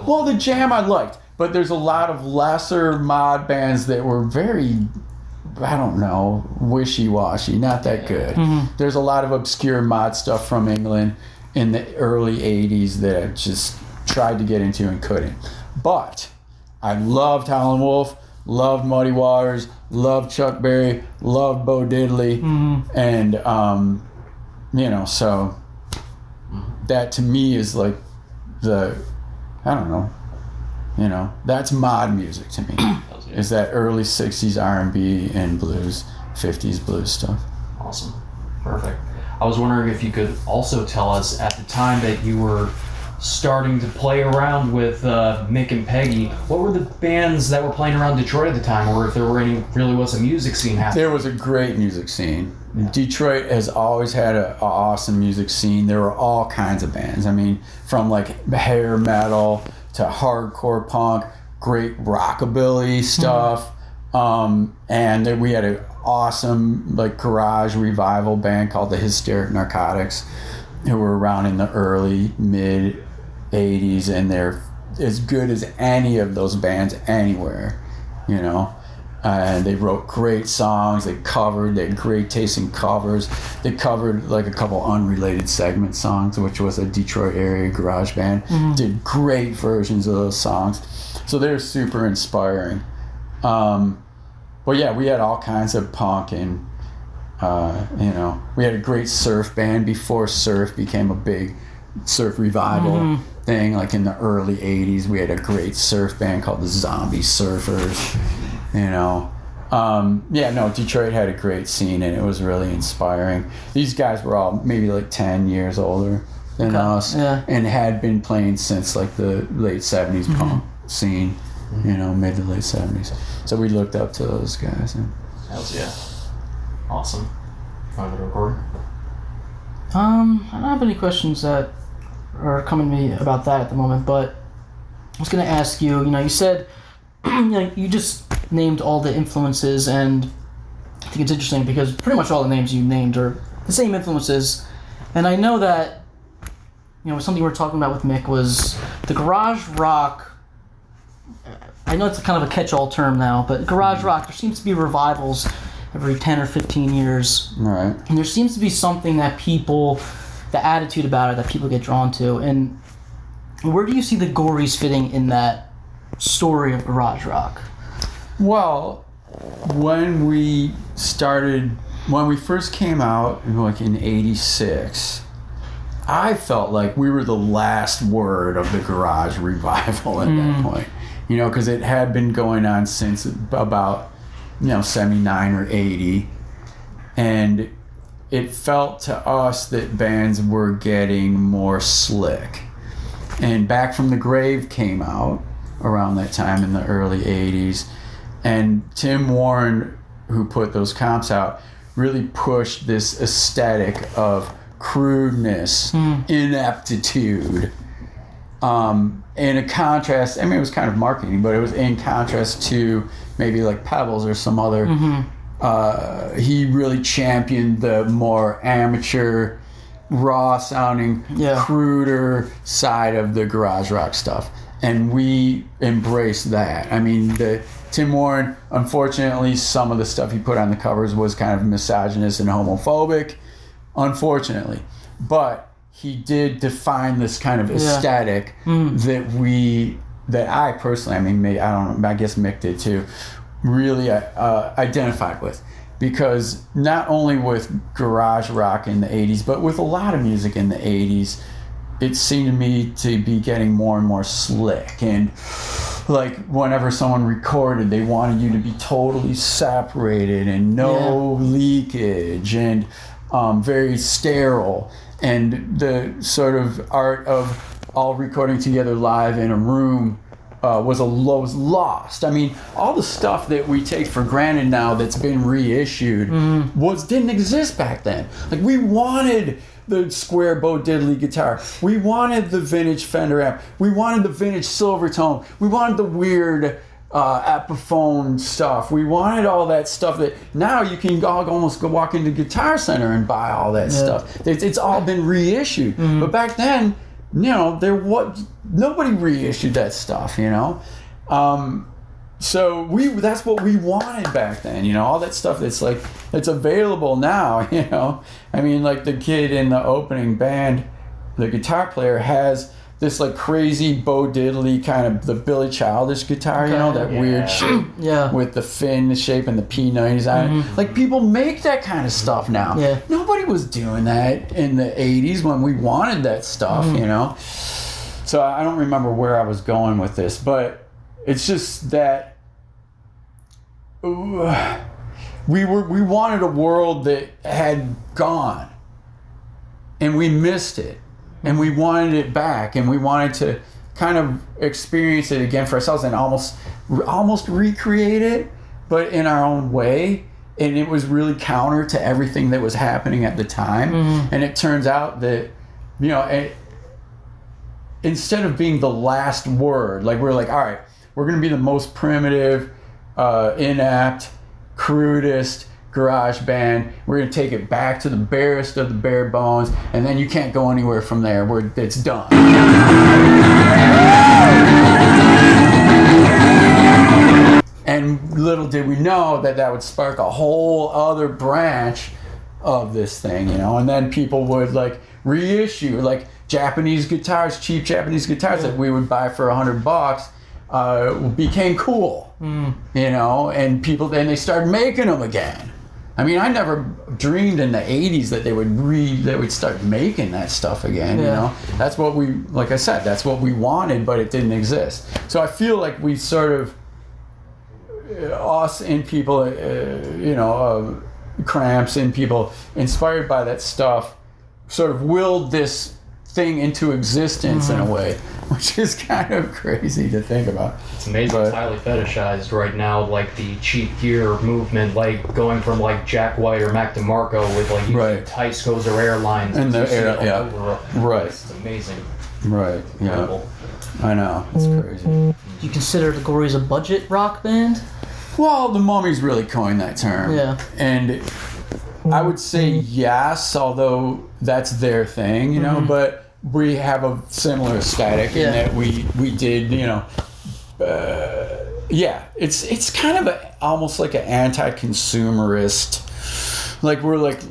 Well, the Jam I liked, but there's a lot of lesser mod bands that were very, I don't know, wishy-washy, not that good. There's a lot of obscure mod stuff from England in the early 80s that I just tried to get into and couldn't. But I loved Howlin' Wolf, loved Muddy Waters, loved Chuck Berry, loved Bo Diddley, and you know, so that to me is like I don't know, you know, that's mod music to me. Is that early 60s R&B and blues, 50s blues stuff. Awesome. Perfect. I was wondering if you could also tell us, at the time that you were starting to play around with Mick and Peggy, what were the bands that were playing around Detroit at the time, or if there really was a music scene happening? There was a great music scene. Detroit has always had an awesome music scene. There were all kinds of bands. I mean, from like hair metal to hardcore punk, great rockabilly stuff. And then we had an awesome like garage revival band called the Hysteric Narcotics, who were around in the early mid 80s, and they're as good as any of those bands anywhere, you know. And they wrote great songs. They had great taste in covers. They covered like a couple unrelated segment songs, which was a Detroit area garage band. Did great versions of those songs. So they're super inspiring. But yeah, we had all kinds of punk, and you know, we had a great surf band before surf became a big surf revival thing. Like in the early 80s, we had a great surf band called the Zombie Surfers. You know, Detroit had a great scene, and it was really inspiring. These guys were all maybe like 10 years older than us, and had been playing since like the late 70s punk scene, you know, mid to late 70s. So we looked up to those guys. Hells yeah. Awesome. Want to record? I don't have any questions that are coming to me about that at the moment, but I was going to ask you, you know, you said, you know, you just named all the influences, and I think it's interesting because pretty much all the names you named are the same influences. And I know that, you know, something we were talking about with Mick was the garage rock. I know it's kind of a catch-all term now, but garage rock, there seems to be revivals every 10 or 15 years. Right. And there seems to be something that the attitude about it that people get drawn to. And where do you see the Gories fitting in that story of garage rock? Well, when we first came out, like in '86, I felt like we were the last word of the garage revival at that point. You know, because it had been going on since about, 79 or 80. And it felt to us that bands were getting more slick. And Back from the Grave came out around that time in the early 80s. And Tim Warren, who put those comps out, really pushed this aesthetic of crudeness, ineptitude, in a contrast. I mean, it was kind of marketing, but it was in contrast to maybe like Pebbles or some other. He really championed the more amateur, raw sounding, cruder side of the garage rock stuff, and we embraced that. I mean, Tim Warren, unfortunately, some of the stuff he put on the covers was kind of misogynist and homophobic, unfortunately, but he did define this kind of aesthetic that I personally, I mean, I don't know, I guess Mick did too, really identified with. Because not only with garage rock in the 80s, but with a lot of music in the 80s, it seemed to me to be getting more and more slick. And like whenever someone recorded, they wanted you to be totally separated and no leakage and very sterile. And the sort of art of all recording together live in a room was lost. I mean, all the stuff that we take for granted now that's been reissued didn't exist back then. Like, we wanted the square Bo Diddley guitar. We wanted the vintage Fender amp. We wanted the vintage Silvertone. We wanted the weird Epiphone stuff. We wanted all that stuff that now you can almost go walk into Guitar Center and buy all that stuff. It's all been reissued. But back then, nobody reissued that stuff, so that's what we wanted back then, all that stuff that's available now, I mean, like the kid in the opening band, the guitar player has this like crazy Bo Diddley kind of the Billy Childish guitar, that weird shape with the fin shape and the P90s on it. Like, people make that kind of stuff now. Nobody was doing that in the 80s when we wanted that stuff, So I don't remember where I was going with this, but it's just that we wanted a world that had gone, and we missed it. And we wanted it back, and we wanted to kind of experience it again for ourselves and almost recreate it, but in our own way. And it was really counter to everything that was happening at the time. And it turns out that, instead of being the last word, like we're like, all right, we're going to be the most primitive, inept, crudest garage band. We're going to take it back to the barest of the bare bones, and then you can't go anywhere from there. It's done. And little did we know that would spark a whole other branch of this thing, and then people would like reissue like Japanese guitars, cheap Japanese guitars that we would buy for $100, became cool, and they started making them again. I mean, I never dreamed in the 80s that they would start making that stuff again, That's what like I said, that's what we wanted, but it didn't exist. So I feel like we sort of, us and people, Cramps and people inspired by that stuff sort of willed this thing into existence in a way, which is kind of crazy to think about. It's amazing. It's highly fetishized right now, like the cheap gear movement, like going from like Jack White or Mac DeMarco with like Tyscos or Airlines and the right. It's amazing. Right. Yeah. I know. It's crazy. Do you consider the Gories a budget rock band? Well, the Mummies really coined that term. Yeah. And I would say yes, although that's their thing, but we have a similar aesthetic in that we did, it's kind of almost like an anti-consumerist, like we're like,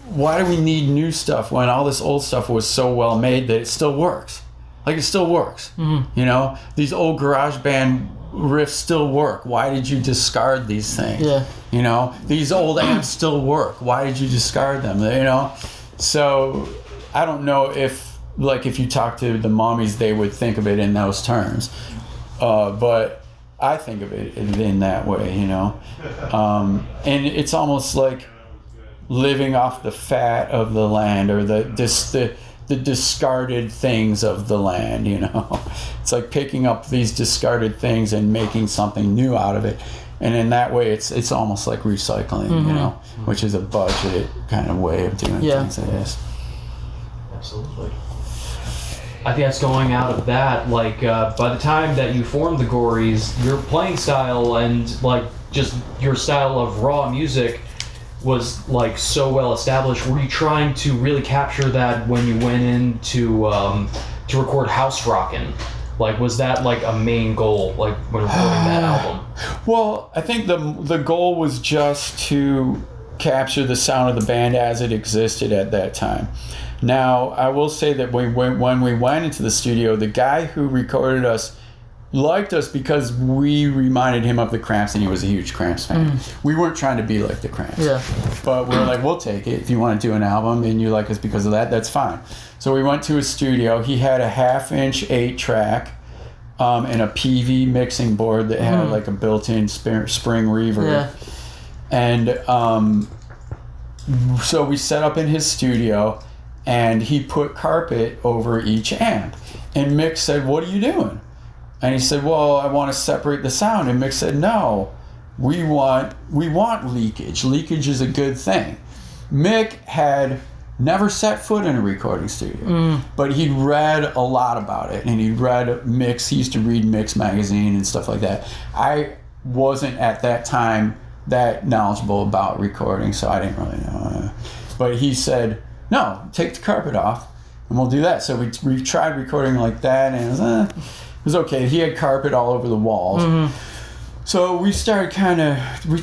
why do we need new stuff when all this old stuff was so well made that it still works? Like, it still works. These old garage band riffs still work? Why did you discard these things? Yeah. You know, these old amps still work. Why did you discard them? You know? So I don't know if you talk to the Mummies, they would think of it in those terms. But I think of it in that way, you know? And it's almost like living off the fat of the land, or the discarded things of the land, you know? It's like picking up these discarded things and making something new out of it. And in that way, it's almost like recycling, you know, which is a budget kind of way of doing things, I guess. Absolutely. I think that's going out of that. Like, by the time that you formed the Gories, your playing style and, like, just your style of raw music was, like, so well established. Were you trying to really capture that when you went in to record House Rockin'? Like, was that, like, a main goal, like, when recording that album? Well, I think the goal was just to capture the sound of the band as it existed at that time. Now, I will say that when we went into the studio, the guy who recorded us liked us because we reminded him of the Cramps, and he was a huge Cramps fan. We weren't trying to be like the Cramps. Yeah. But we were like, we'll take it. If you want to do an album and you like us because of that, that's fine. So we went to his studio. He had a 1/2-inch 8-track and a PV mixing board that had like a built-in spring reverb. Yeah. And so we set up in his studio, and he put carpet over each amp. And Mick said, "What are you doing?" And he said, "Well, I want to separate the sound." And Mick said, "No, we want leakage. Leakage is a good thing." Mick had never set foot in a recording studio, but he read a lot about it, and he read Mick's. He used to read Mick's magazine and stuff like that. I wasn't at that time that knowledgeable about recording, so I didn't really know. But he said, "No, take the carpet off, and we'll do that." So we tried recording like that, and it was okay. He had carpet all over the walls. So we started we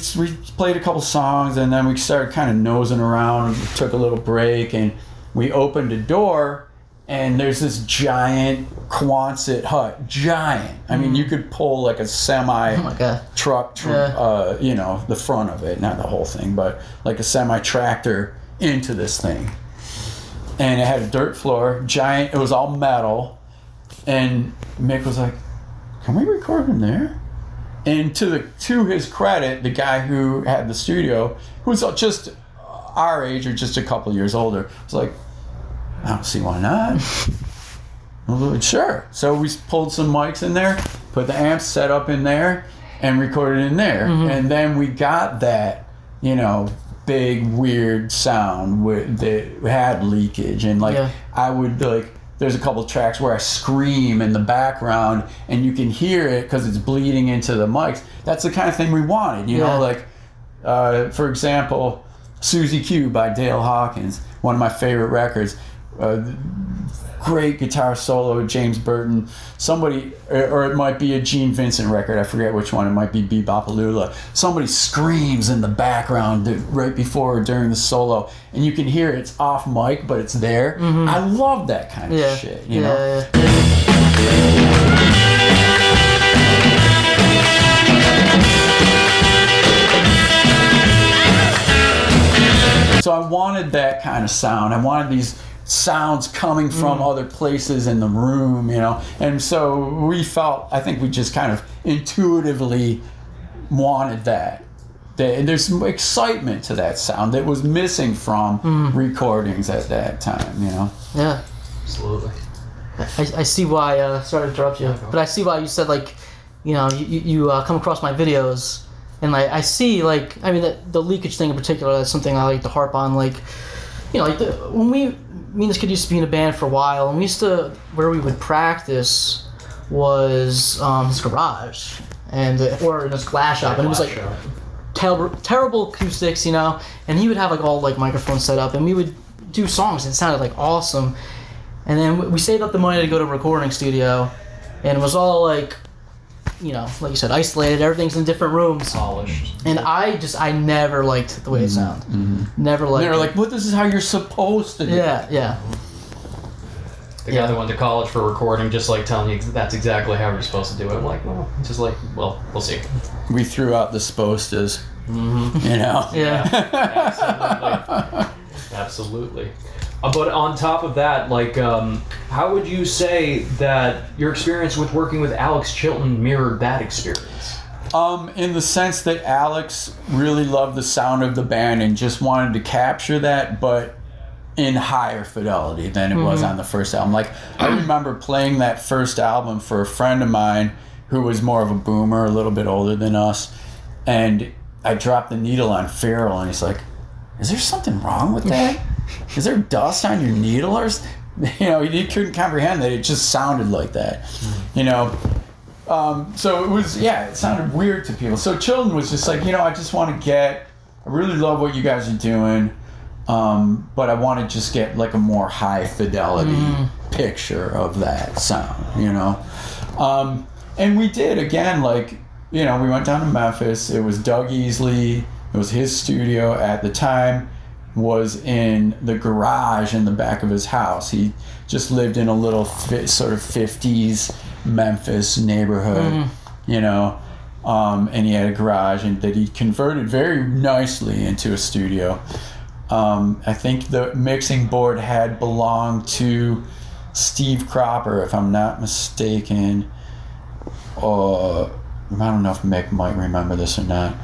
played a couple songs, and then we started kind of nosing around. We took a little break, and we opened a door, and there's this giant Quonset hut. Giant. I mean, you could pull like a semi truck, you know, the front of it, not the whole thing, but like a semi tractor into this thing. And it had a dirt floor, giant. It was all metal. And Mick was like, "Can we record in there?" And to his credit, the guy who had the studio, who was just our age or just a couple years older, was like, "I don't see why not." I was like, "Sure." So we pulled some mics in there, put the amps set up in there, and recorded in there. And then we got that, you know, big weird sound that had leakage. And I would like, there's a couple of tracks where I scream in the background, and you can hear it because it's bleeding into the mics. That's the kind of thing we wanted, you know, like, for example, Susie Q by Dale Hawkins, one of my favorite records. Great guitar solo, James Burton. Somebody, or it might be a Gene Vincent record, I forget which one, it might be Bebopalula. Somebody screams in the background right before or during the solo, and you can hear it's off mic, but it's there. I love that kind of shit, you know? So I wanted that kind of sound. I wanted these sounds coming from other places in the room, you know? And so we felt, I think we just kind of intuitively wanted that. And there's some excitement to that sound that was missing from recordings at that time, you know? Yeah, absolutely. I see why, sorry to interrupt you, but I see why you said, like, you know, you come across my videos, and like I see, like, I mean, the leakage thing in particular, that's something I like to harp on. Like, you know, like when me and this kid used to be in a band for a while, and we used to, where we would practice was his garage, and or in his glass shop, and it was like terrible acoustics, you know, and he would have like all like microphones set up, and we would do songs, and it sounded like awesome. And then we saved up the money to go to a recording studio, and it was all like, you know, like you said, isolated, everything's in different rooms. Polished. And I never liked the way it sounded. Never liked it. They were like, well, this is how you're supposed to do it. Yeah. the guy that went to college for recording, just like telling you that's exactly how you're supposed to do it. I'm like, well, we'll see. We threw out the supposed tos. Mm-hmm. You know? Yeah. Absolutely. But on top of that, like, how would you say that your experience with working with Alex Chilton mirrored that experience? In the sense that Alex really loved the sound of the band and just wanted to capture that, but in higher fidelity than it was on the first album. Like, I remember playing that first album for a friend of mine who was more of a boomer, a little bit older than us, and I dropped the needle on Farrell, and he's like, "Is there something wrong with that? Is there dust on your needle?" Or, you know, he couldn't comprehend that it just sounded like that, you know. So it was, it sounded weird to people. So Chilton was just like, you know, I really love what you guys are doing, but I want to just get like a more high fidelity picture of that sound, you know. And we did, again, like, you know, we went down to Memphis. It was Doug Easley. It was his studio at the time, was in the garage in the back of his house. He just lived in a little sort of 50s Memphis neighborhood, you know, and he had a garage and that he converted very nicely into a studio. I think the mixing board had belonged to Steve Cropper, if I'm not mistaken. I don't know if Mick might remember this or not,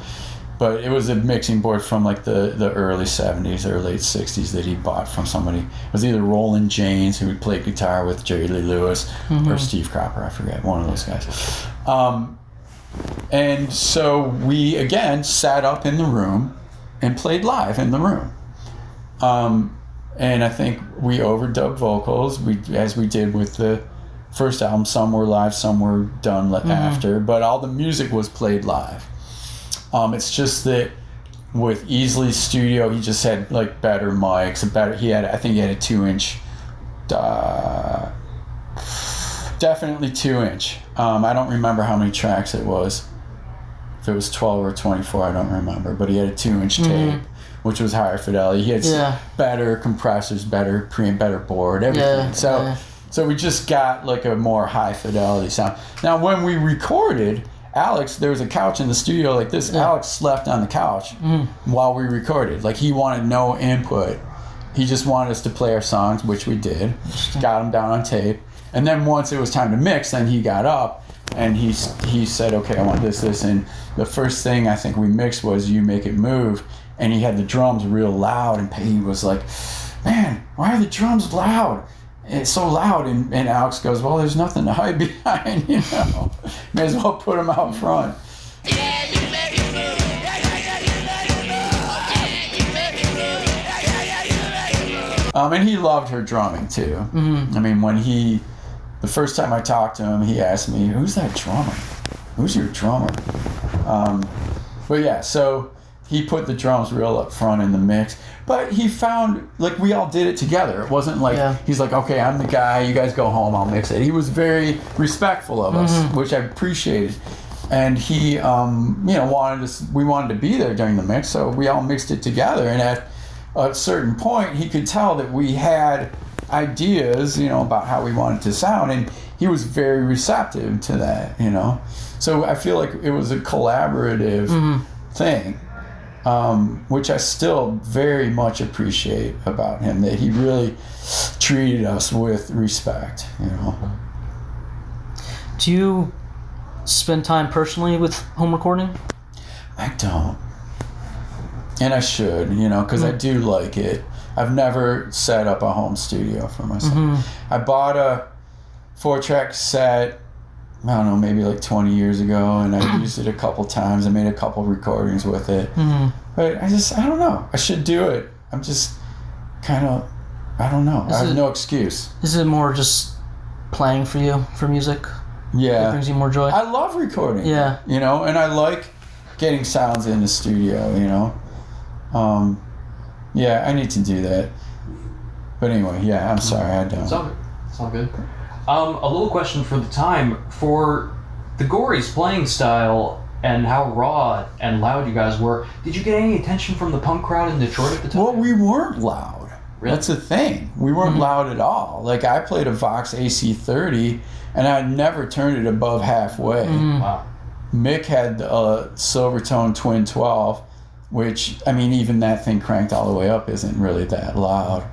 but it was a mixing board from like the early 70s or late 60s that he bought from somebody. It was either Roland James, who would play guitar with Jerry Lee Lewis, or Steve Cropper, I forget, one of those guys. And so we, again, sat up in the room and played live in the room. And I think we overdubbed vocals, as we did with the first album. Some were live, some were done after, but all the music was played live. It's just that with Easley's studio, he just had like better mics, I think he had a 2-inch, definitely 2-inch. I don't remember how many tracks it was. If it was 12 or 24, I don't remember, but he had a 2-inch tape, which was higher fidelity. He had better compressors, better preamp, better board, everything. So we just got like a more high fidelity sound. Now, when we recorded, Alex, there was a couch in the studio like this. Alex slept on the couch while we recorded. Like, he wanted no input. He just wanted us to play our songs, which we did. Got them down on tape. And then once it was time to mix, then he got up and he said, "Okay, I want this." And the first thing I think we mixed was "You Make It Move." And he had the drums real loud, and Peggy was like, "Man, why are the drums loud? It's so loud." And Alex goes, "Well, there's nothing to hide behind, you know. May as well put them out front." And he loved her drumming too. I mean, the first time I talked to him, he asked me, "Who's that drummer? Who's your drummer?" But yeah, so he put the drums real up front in the mix. But he found, like, we all did it together. It wasn't like, he's like, "Okay, I'm the guy, you guys go home, I'll mix it." He was very respectful of us, which I appreciated. And he, you know, we wanted to be there during the mix, so we all mixed it together. And at a certain point, he could tell that we had ideas, you know, about how we wanted to sound, and he was very receptive to that, you know. So I feel like it was a collaborative thing. Which I still very much appreciate about him, that he really treated us with respect, you know. Do you spend time personally with home recording? I don't. And I should, you know, because I do like it. I've never set up a home studio for myself. I bought a 4-track set, I don't know, maybe like 20 years ago, and I used it a couple times. I made a couple recordings with it. But I don't know. I should do it. I'm just kind of, I don't know. I have no excuse. Is it more just playing for you, for music? Yeah. It brings you more joy? I love recording. Yeah. You know, and I like getting sounds in the studio, you know. Yeah, I need to do that. But anyway, yeah, I'm sorry, I don't. It's all good. A little question for the time. For the Gories playing style and how raw and loud you guys were, did you get any attention from the punk crowd in Detroit at the time? Well, we weren't loud. That's the thing. We weren't loud at all. Like, I played a Vox AC30, and I never turned it above halfway. Wow. Mick had a Silvertone Twin 12, which, I mean, even that thing cranked all the way up isn't really that loud.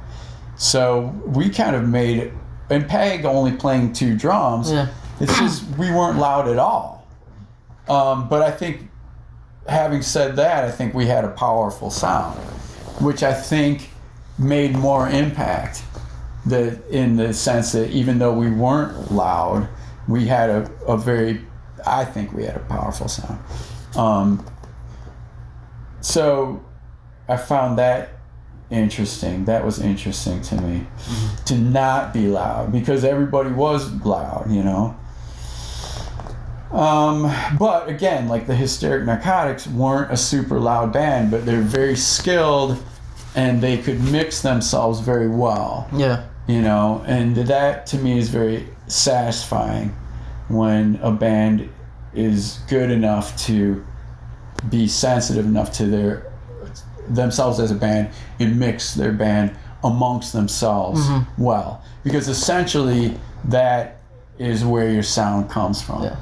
So we kind of made it, and Peg only playing 2 drums, it's just, we weren't loud at all. But I think, having said that, I think we had a powerful sound, which I think made more impact, in the sense that even though we weren't loud, we had a very, I think we had a powerful sound. So I found that interesting. That was interesting to me, to not be loud, because everybody was loud, you know. But again, like the Hysteric Narcotics weren't a super loud band, but they're very skilled and they could mix themselves very well. Yeah. You know, and that to me is very satisfying when a band is good enough to be sensitive enough to themselves as a band and mix their band amongst themselves well. Because essentially that is where your sound comes from. Yeah.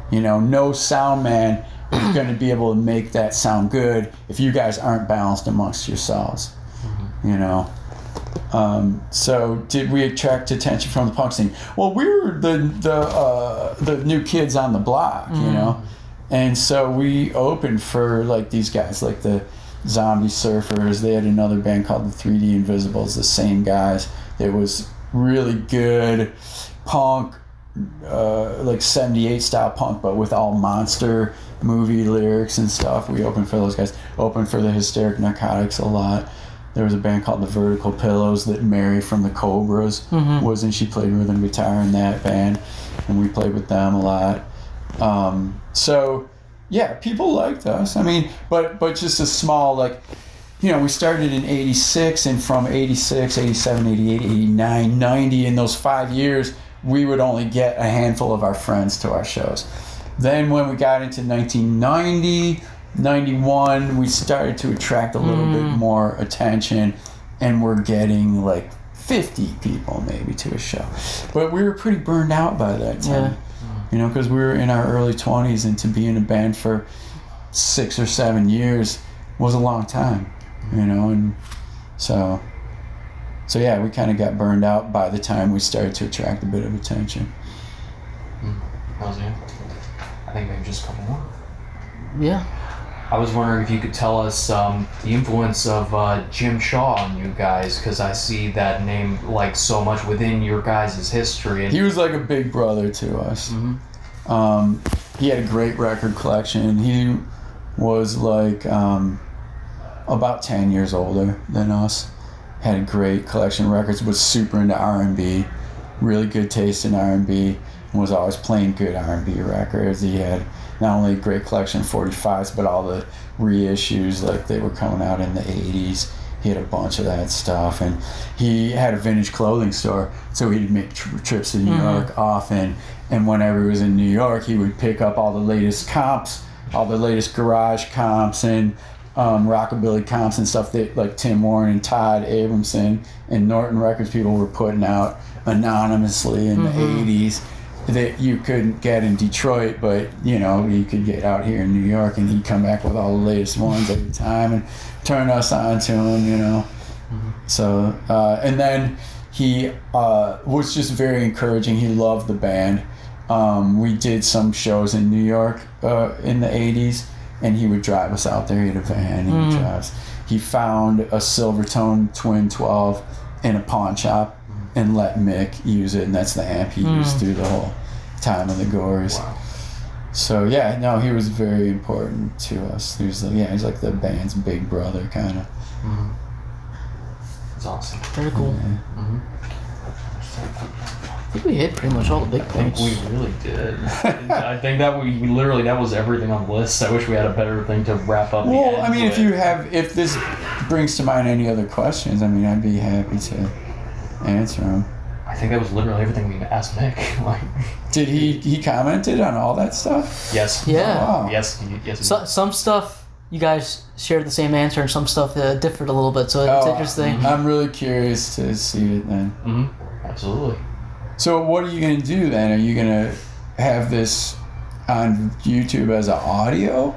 You know, no sound man is going to be able to make that sound good if you guys aren't balanced amongst yourselves. You know. So did we attract attention from the punk scene? Well, we were the new kids on the block, you know, and so we opened for like these guys, like the Zombie Surfers. They had another band called the 3D Invisibles. The same guys. It was really good punk, like 78 style punk, but with all monster movie lyrics and stuff. We opened for those guys. Opened for the Hysteric Narcotics a lot. There was a band called the Vertical Pillows that Mary from the Cobras was in. She played rhythm guitar in that band, and we played with them a lot. So, yeah, people liked us. I mean, but just a small, like, you know, we started in 86, and from 86, 87, 88, 89, 90, in those 5 years, we would only get a handful of our friends to our shows. Then when we got into 1990... 91, we started to attract a little bit more attention, and we're getting like 50 people maybe to a show. But we were pretty burned out by that time, you know, because we were in our early 20s, and to be in a band for 6 or 7 years was a long time, you know, and so yeah, we kind of got burned out by the time we started to attract a bit of attention. How's it? I think maybe just a couple more. Yeah. I was wondering if you could tell us the influence of Jim Shaw on you guys, because I see that name like so much within your guys' history. And he was like a big brother to us. He had a great record collection. He was like about 10 years older than us. Had a great collection of records, was super into R&B, really good taste in R&B, and was always playing good R&B records. He had not only a great collection of 45s, but all the reissues, like they were coming out in the 80s. He had a bunch of that stuff, and he had a vintage clothing store, so he'd make trips to New York often, and whenever he was in New York, he would pick up all the latest comps, all the latest garage comps, and rockabilly comps and stuff that like Tim Warren and Todd Abramson and Norton Records people were putting out anonymously in the 80s. That you couldn't get in Detroit, but you know you could get out here in New York, and he'd come back with all the latest ones every time and turn us on to him, you know. So and then he was just very encouraging. He loved the band. We did some shows in New York in the 80s, and he would drive us out there. He had a van. He would drive us. He found a Silvertone Twin 12 in a pawn shop and let Mick use it, and that's the amp he used through the whole time of the Gories. Wow. So yeah, no, he was very important to us. He's like the band's big brother, kind of. That's awesome. Very cool. Yeah. I think we hit pretty much all the big points. I think we really did. I think that we literally, that was everything on the list. I wish we had a better thing to wrap up. Well, I mean, if this brings to mind any other questions, I mean, I'd be happy to answer them. I think that was literally everything we asked Mick. Like, did he commented on all that stuff? Yes. Yeah. Oh, wow. Yes. Some stuff you guys shared the same answer, and some stuff differed a little bit, so it's interesting. I'm really curious to see it then. Mm-hmm. Absolutely. So what are you going to do then? Are you going to have this on YouTube as an audio?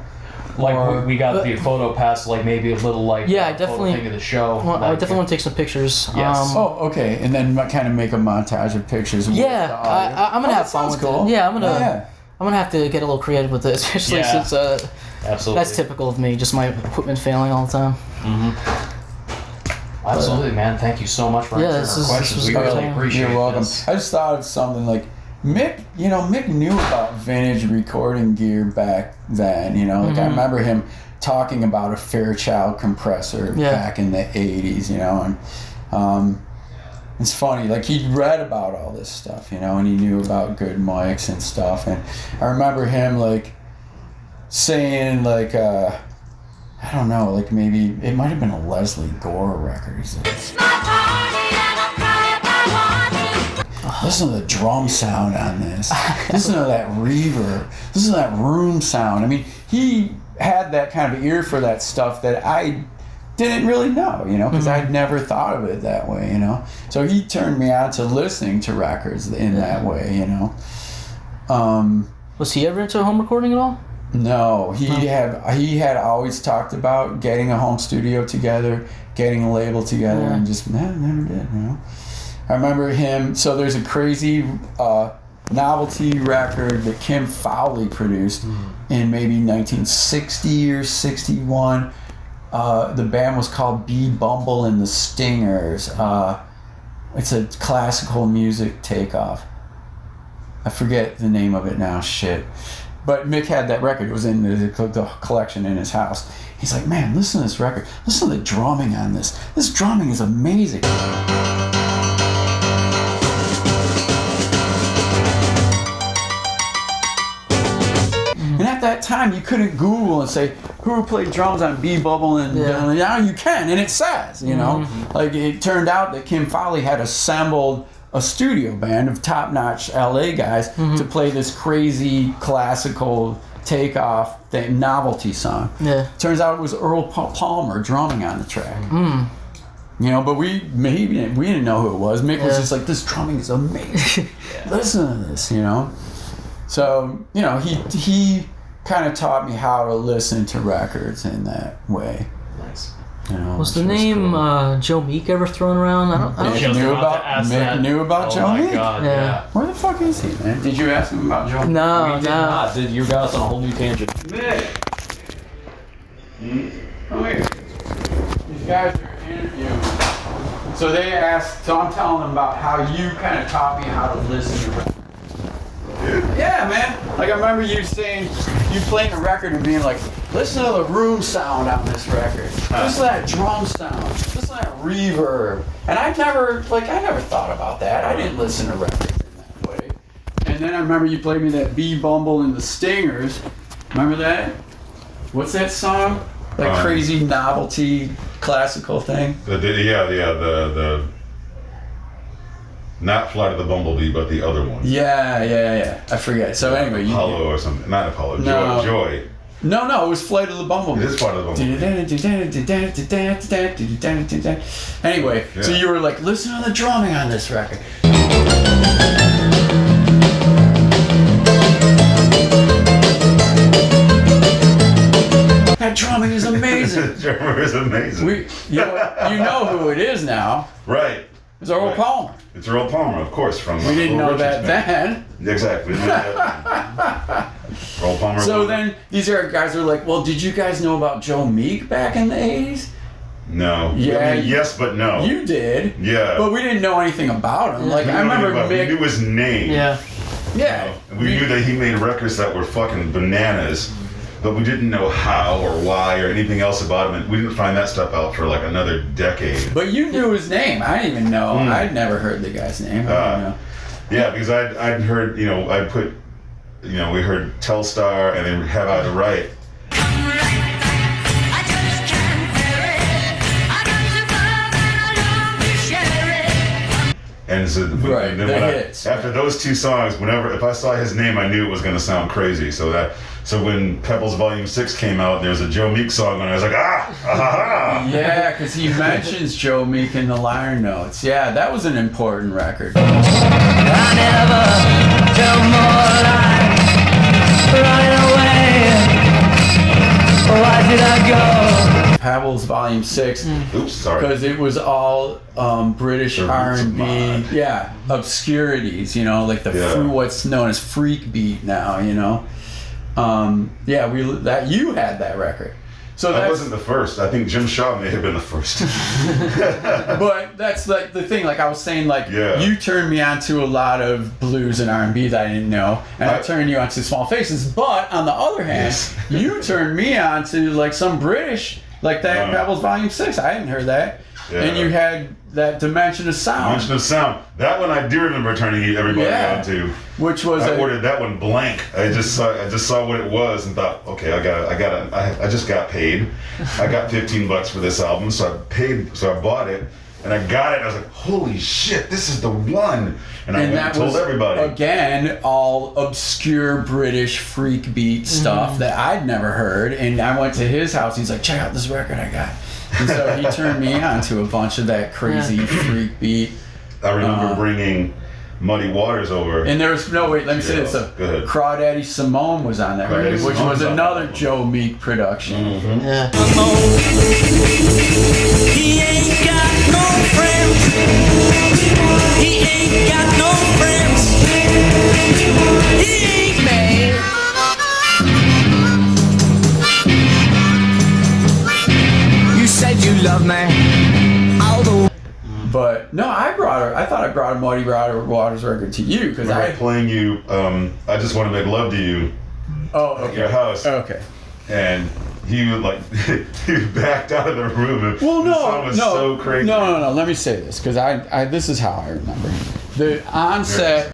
Like we got the photo pass, like maybe a little like Yeah, I definitely photo thing of the show. Well, I like, definitely want to take some pictures. Yes. Oh, okay. And then kind of make a montage of pictures. With the Yeah, audio. I'm gonna have fun with cool. it. Yeah, I'm gonna. Yeah. I'm gonna have to get a little creative with it, especially Yeah. since Absolutely. that's typical of me. Just my equipment failing all the time. Absolutely, man. Thank you so much for Yeah, answering this our is- questions. this We was really great. appreciate You're welcome. this. I just thought of something like Mick. You know, Mick knew about vintage recording gear back then. You know, like I remember him talking about a Fairchild compressor back in the '80s. You know, and it's funny. Like he'd read about all this stuff. You know, and he knew about good mics and stuff. And I remember him like saying like. I don't know, like maybe it might have been a Leslie Gore record. He's like, listen to the drum sound on this. Listen to that reverb. Listen to that room sound. I mean, he had that kind of ear for that stuff that I didn't really know, you know, because I'd never thought of it that way, you know. So he turned me on to listening to records in that way, you know. Was he ever into home recording at all? No, he had always talked about getting a home studio together, getting a label together, and just never did. You know, I remember him. So there's a crazy novelty record that Kim Fowley produced in maybe 1960 or 61. The band was called Bee Bumble and the Stingers. It's a classical music takeoff. I forget the name of it now. Shit. But Mick had that record. It was in the collection in his house. He's like, man, listen to this record. Listen to the drumming on this. This drumming is amazing. And at that time, you couldn't Google and say, who played drums on Bee Bubble? And now you can, and it says, you know. Like, it turned out that Kim Fowley had assembled a studio band of top-notch LA guys to play this crazy classical takeoff novelty song. Yeah. Turns out it was Earl Palmer drumming on the track. You know, but we didn't know who it was. Mick was just like, this drumming is amazing. Listen to this, you know. So, you know, he kind of taught me how to listen to records in that way. Nice. You know, was the name Joe Meek ever thrown around? I don't Mick knew about Joe Meek? God, yeah. Where the fuck is he, man? Did you ask him about Joe Meek? No, We did not. You got us on a whole new tangent. Mick! Come here. These guys are interviewing. So I'm telling them about how you kind of taught me how to listen to records. Yeah, man. Like, I remember you saying, you playing a record and being like, listen to the room sound on this record. Listen to that drum sound. Listen to that reverb. And I never thought about that. I didn't listen to records in that way. And then I remember you played me that Bee Bumble and the Stingers. Remember that? What's that song? That crazy novelty classical thing? The not Flight of the Bumblebee, but the other one. Yeah. I forget. So anyway, Apollo or something. Not Apollo. No. Joy. No, it was Flight of the Bumblebee. It is Flight of the Bumblebee. Anyway, so you were like, listen to the drumming on this record. That drumming is amazing. The drummer is amazing. You know who it is now. Right. It's Earl Palmer. It's Earl Palmer, of course. From We didn't know that then. Exactly. Earl Palmer. So then these guys are like, well, did you guys know about Joe Meek back in the 80s? No. Yeah. I mean, yes, but no. You did. Yeah. But we didn't know anything about him. Like, I remember Mick. We knew his name. Yeah. Yeah. We knew that he made records that were fucking bananas, but we didn't know how or why or anything else about him. And we didn't find that stuff out for like another decade. But you knew his name. I didn't even know. I'd never heard the guy's name. I didn't know. Yeah, because I'd heard, we heard Telstar and then Have I the Right. And so Right, and then the when hits. after those two songs, if I saw his name, I knew it was going to sound crazy. So when Pebbles Volume 6 came out, there was a Joe Meek song on it. I was like, ah. Yeah, because he mentions Joe Meek in the liner notes. Yeah, that was an important record. I never tell more lies right away. Why did I go? Pebbles Volume 6. Oops, sorry. Because it was all British The roots of R&B, mine. yeah, obscurities, like what's known as freak beat now, you had that record. So That that wasn't the first. I think Jim Shaw may have been the first. But that's like the thing. Like I was saying, you turned me on to a lot of blues and R&B that I didn't know, and I turned you on to Small Faces. But on the other hand, you turned me on to like some British, like that Pebbles Volume 6. I hadn't heard that, and you had that Dimension of Sound. That one I do remember turning everybody on to. Which was I ordered that one blank. I just saw what it was and thought, okay, I just got paid. I got $15 for this album, so I bought it, and I got it. And I was like, holy shit, this is the one. And I went and told everybody. Again, all obscure British freak beat stuff that I'd never heard. And I went to his house. He's like, check out this record I got. And so he turned me on to a bunch of that crazy freak beat. I remember bringing Muddy Waters over. And there was let me say this. Go ahead. Crawdaddy Simone was on that record, which was another Joe Meek production. Yeah. He ain't got no friends. He ain't got no friends. He ain't mad. You said you love me. Although. But no, I thought I brought a Muddy Waters record to you because I playing you. I Just Want to Make Love to You. Oh, okay. At your house. Okay. And he would he backed out of the room. And the song was so crazy. No. Let me say this because I this is how I remember the onset.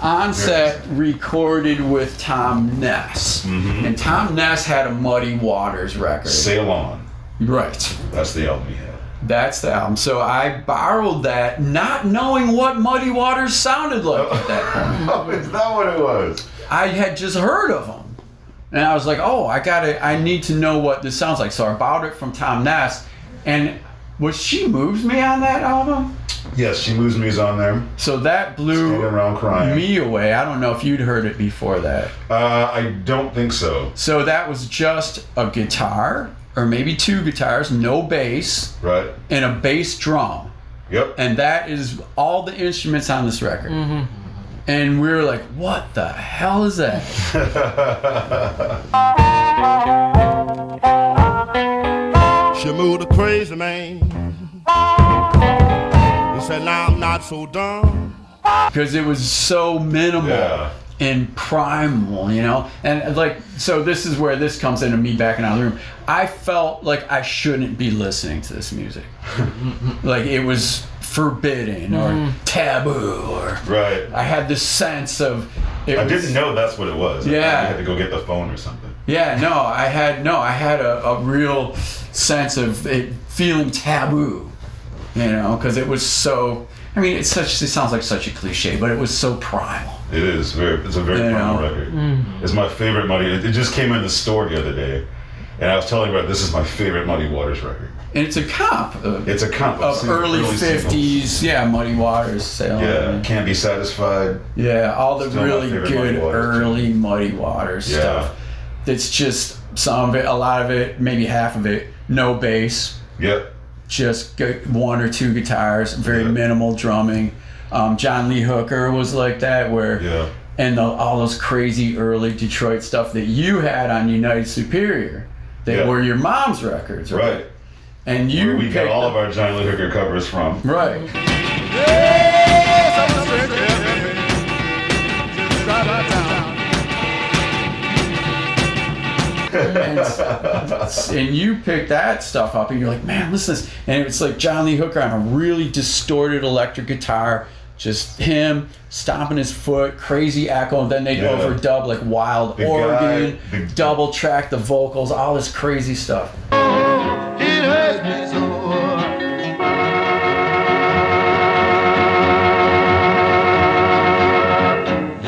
Onset recorded with Tom Ness, and Tom Ness had a Muddy Waters record. Sail On. Right. That's the album he had. That's the album. So I borrowed that, not knowing what Muddy Waters sounded like at that point. Oh, is that what it was? I had just heard of them, and I was like, "Oh, I need to know what this sounds like." So I borrowed it from Tom Ness, and was She Moves Me on that album? Yes, She Moves Me is on there. So that blew Standing Around Crying. me away. I don't know if you'd heard it before that. I don't think so. So that was just a guitar, or maybe two guitars, no bass, Right. and a bass drum. Yep. And that is all the instruments on this record. And we were like, what the hell is that? She moved a crazy man. He said, now I'm not so dumb. Because it was so minimal. Yeah. And primal, and so this is where this comes into me backing out of the room. I felt like I shouldn't be listening to this music. Like it was forbidden or taboo, or Right. I had this sense of I didn't know that's what it was. I Yeah. thought you had to go get the phone or something. Yeah, I had a real sense of it feeling taboo, because it was so. I mean, it sounds like such a cliche, but it was so primal. It is it's a very primal record. It's my favorite Muddy. It just came in the store the other day, and I was telling you about this is my favorite Muddy Waters record. And it's a comp. It's a comp of early 50s, Muddy Waters. Can't Be Satisfied. Yeah, all the Still my really favorite good Muddy Waters, early Muddy Waters stuff. It's just some of it, a lot of it, maybe half of it, no bass. Yep. Just one or two guitars, very minimal drumming. John Lee Hooker was like that, where Yeah. and all those crazy early Detroit stuff that you had on United Superior, that were your mom's records, right? Right. And you Where we got picked all of our John Lee Hooker covers from. right. And you picked that stuff up, and you're like, man, listen to this. And it's like John Lee Hooker on a really distorted electric guitar, just him stomping his foot, crazy echo, and then they'd overdub like wild The organ, guy- double track the vocals, all this crazy stuff. It hurts me so.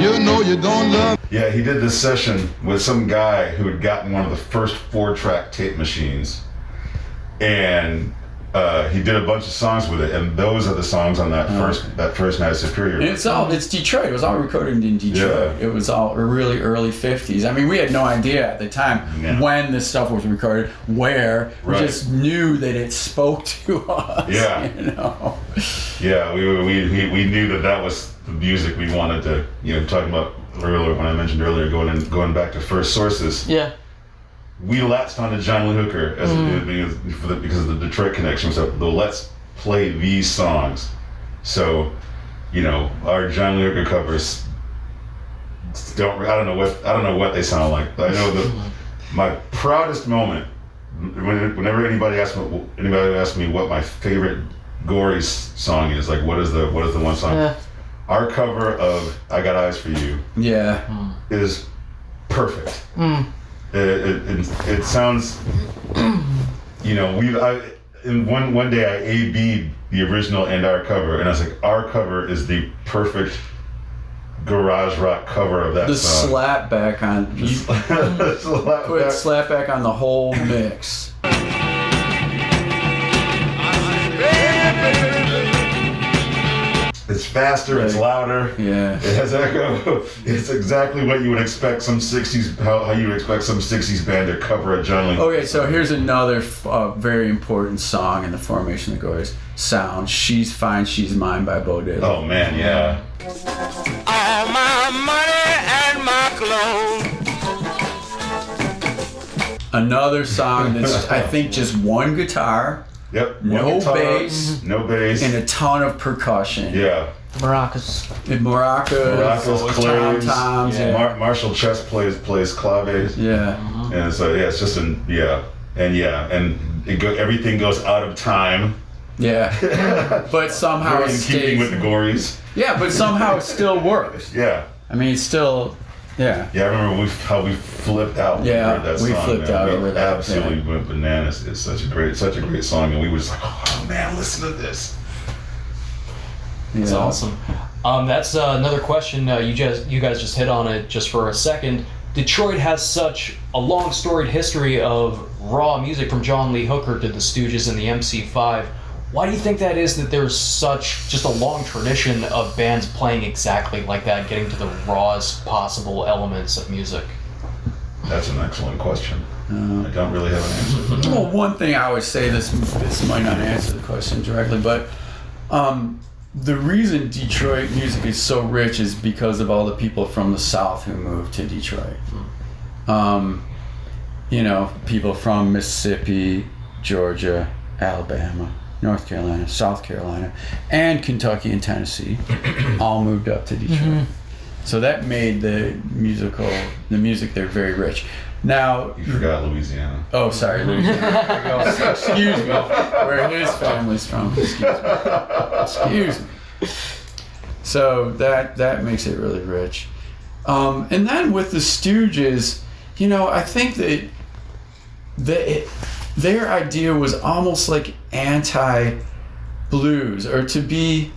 You know you don't love. Yeah, he did this session with some guy who had gotten one of the first 4-track tape machines, and he did a bunch of songs with it, and those are the songs on that first Night of Superior. And it's Detroit. It was all recorded in Detroit. Yeah. It was all really early 50s. I mean, we had no idea at the time when this stuff was recorded, where. We just knew that it spoke to us. Yeah. You know? Yeah, we knew that was the music we wanted to, talking about earlier, when I mentioned earlier, going back to first sources. Yeah. We latched onto John Lee Hooker because of the Detroit connection. So let's play these songs. So, our John Lee Hooker covers I don't know what they sound like. But I know that my proudest moment, whenever anybody asks me what my favorite Gories song is, like what is the one song? Yeah. Our cover of "I Got Eyes for You" is perfect. It sounds, one day I A-B'd the original and our cover, and I was like, our cover is the perfect garage rock cover of that song. The slapback on put slapback on the whole mix. It's faster, it's louder, it has echo. It's exactly what you would expect some 60s, how you would expect some 60s band to cover a John Lee. Okay, so here's another very important song in the formation of the Gories. Sound, She's Fine, She's Mine by Bo Diddley. Oh man, yeah. All my money and my clothes. Another song that's, I think, just one guitar. Yep. No guitar, bass. No bass. And a ton of percussion. Yeah. Maracas. Maracas, claves. tom-toms. Yeah. Marshall Chess plays claves. Yeah. And so it's just and everything goes out of time. Yeah. But somehow it in keeping stays with the Gories. Yeah, but somehow it still works. Yeah. I mean, it's still. Yeah. Yeah, I remember how we flipped out. Yeah, that we song, flipped out over that. Absolutely went bananas. It's such a great song, and we were just like, oh man, listen to this. That's awesome. That's another question. You guys just hit on it just for a second. Detroit has such a long storied history of raw music from John Lee Hooker to the Stooges and the MC5. Why do you think that is, that there's such just a long tradition of bands playing exactly like that, getting to the rawest possible elements of music? That's an excellent question. I don't really have an answer. Well, one thing I would say, this might not answer the question directly, but the reason Detroit music is so rich is because of all the people from the South who moved to Detroit. People from Mississippi, Georgia, Alabama, North Carolina, South Carolina, and Kentucky and Tennessee all moved up to Detroit. So that made the music there very rich. Now you forgot Louisiana. Oh, sorry, Louisiana. Excuse me. Where his family's from. Excuse me. So that makes it really rich. And then with the Stooges, I think that their idea was almost like anti-blues, or to be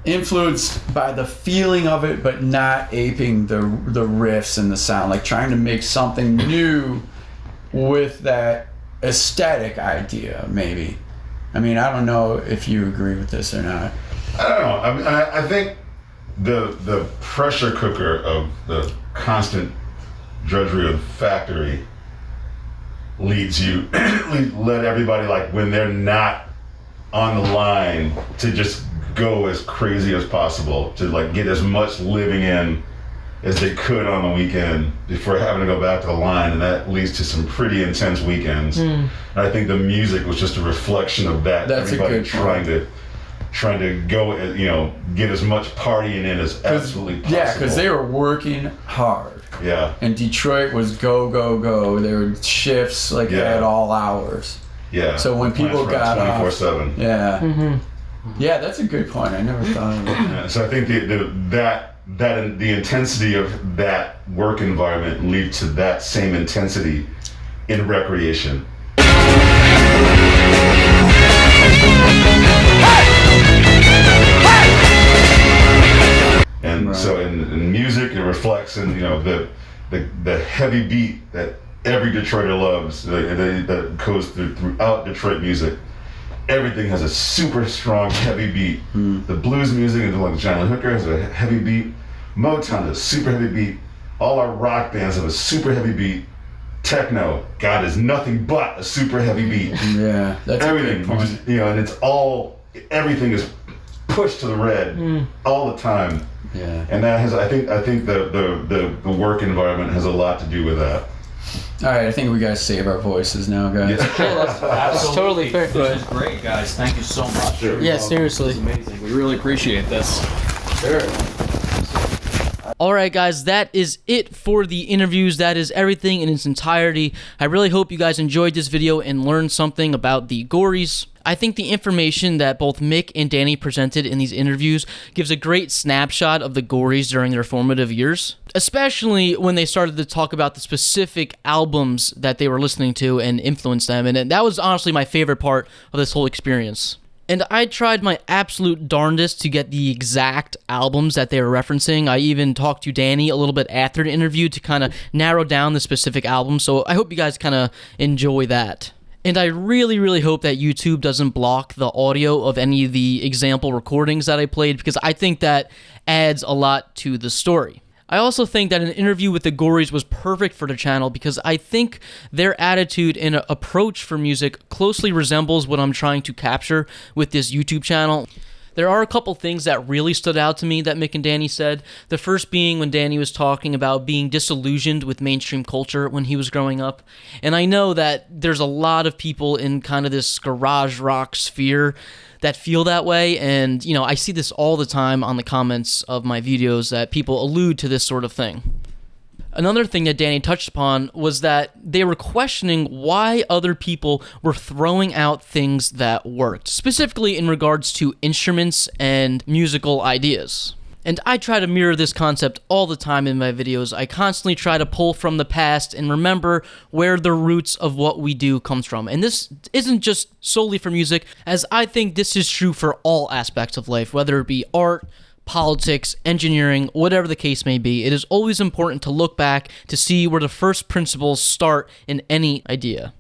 influenced by the feeling of it, but not aping the riffs and the sound, like trying to make something new with that aesthetic idea, maybe. I mean, I don't know if you agree with this or not. I don't know. I mean, I think the pressure cooker of the constant drudgery of the factory leads you, let everybody, like, when they're not on the line, to just go as crazy as possible to like get as much living in as they could on the weekend before having to go back to the line, and that leads to some pretty intense weekends. And I think the music was just a reflection of that. That's everybody a good trying to go, you know, get as much partying in as absolutely possible. Yeah, because they were working hard. Yeah. And Detroit was go, go, go. There were shifts like at all hours. Yeah. So when people got 24/7. Yeah. Yeah, that's a good point. I never thought of that. Yeah, so I think the intensity of that work environment lead to that same intensity in recreation. And so in music, it reflects in, you know, the heavy beat that every Detroiter loves, that goes throughout Detroit music. Everything has a super strong, heavy beat. The blues music, like John Lee Hooker, has a heavy beat. Motown has a super heavy beat. All our rock bands have a super heavy beat. Techno, God, is nothing but a super heavy beat. Yeah, that's everything. A good point. Just, you know, and it's all, everything is pushed to the red all the time. Yeah, and that has, I think the work environment has a lot to do with that. All right, I think we gotta save our voices now, guys. Yeah, that's totally fair. This is great, guys. Thank you so much. Yeah, seriously. This is amazing. We really appreciate this. Sure. Alright guys, that is it for the interviews. That is everything in its entirety. I really hope you guys enjoyed this video and learned something about the Gories. I think the information that both Mick and Danny presented in these interviews gives a great snapshot of the Gories during their formative years, especially when they started to talk about the specific albums that they were listening to and influenced them, and that was honestly my favorite part of this whole experience. And I tried my absolute darndest to get the exact albums that they were referencing. I even talked to Danny a little bit after the interview to kind of narrow down the specific albums, so I hope you guys kind of enjoy that. And I really, really hope that YouTube doesn't block the audio of any of the example recordings that I played, because I think that adds a lot to the story. I also think that an interview with the Gories was perfect for the channel because I think their attitude and approach for music closely resembles what I'm trying to capture with this YouTube channel. There are a couple things that really stood out to me that Mick and Danny said. The first being when Danny was talking about being disillusioned with mainstream culture when he was growing up. And I know that there's a lot of people in kind of this garage rock sphere that feel that way, and you know, I see this all the time on the comments of my videos that people allude to this sort of thing. Another thing that Danny touched upon was that they were questioning why other people were throwing out things that worked, specifically in regards to instruments and musical ideas. And I try to mirror this concept all the time in my videos. I constantly try to pull from the past and remember where the roots of what we do comes from. And this isn't just solely for music, as I think this is true for all aspects of life, whether it be art, politics, engineering, whatever the case may be. It is always important to look back to see where the first principles start in any idea.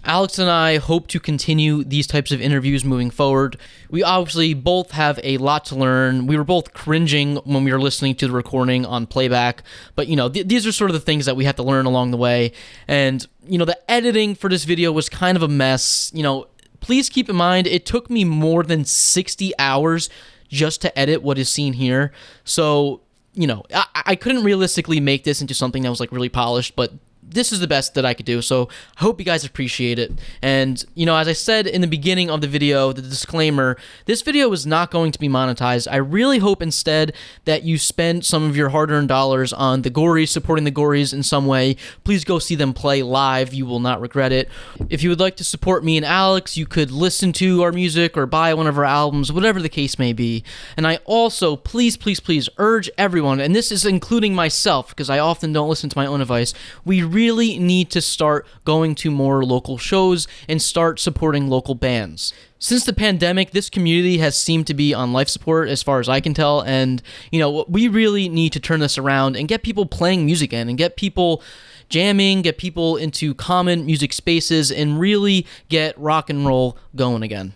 Alex and I hope to continue these types of interviews moving forward. We obviously both have a lot to learn. We were both cringing when we were listening to the recording on playback, but you know, these are sort of the things that we have to learn along the way. And you know, the editing for this video was kind of a mess. You know, please keep in mind, it took me more than 60 hours just to edit what is seen here. So, you know, I couldn't realistically make this into something that was like really polished, but this is the best that I could do, so I hope you guys appreciate it. And, you know, as I said in the beginning of the video, the disclaimer, this video is not going to be monetized. I really hope instead that you spend some of your hard-earned dollars on the Gories, supporting the Gories in some way. Please go see them play live. You will not regret it. If you would like to support me and Alex, you could listen to our music or buy one of our albums, whatever the case may be. And I also, please, please, please urge everyone, and this is including myself, because I often don't listen to my own advice, we really need to start going to more local shows and start supporting local bands. Since the pandemic, this community has seemed to be on life support as far as I can tell, and you know, we really need to turn this around and get people playing music again and get people jamming, get people into common music spaces, and really get rock and roll going again.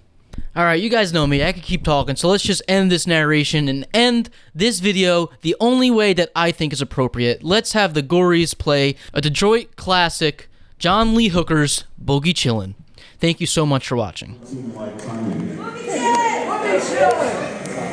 Alright, you guys know me, I could keep talking, so let's just end this narration and end this video the only way that I think is appropriate. Let's have the Gories play a Detroit classic, John Lee Hooker's Boogie Chillin'. Thank you so much for watching. Boogie Chillin'!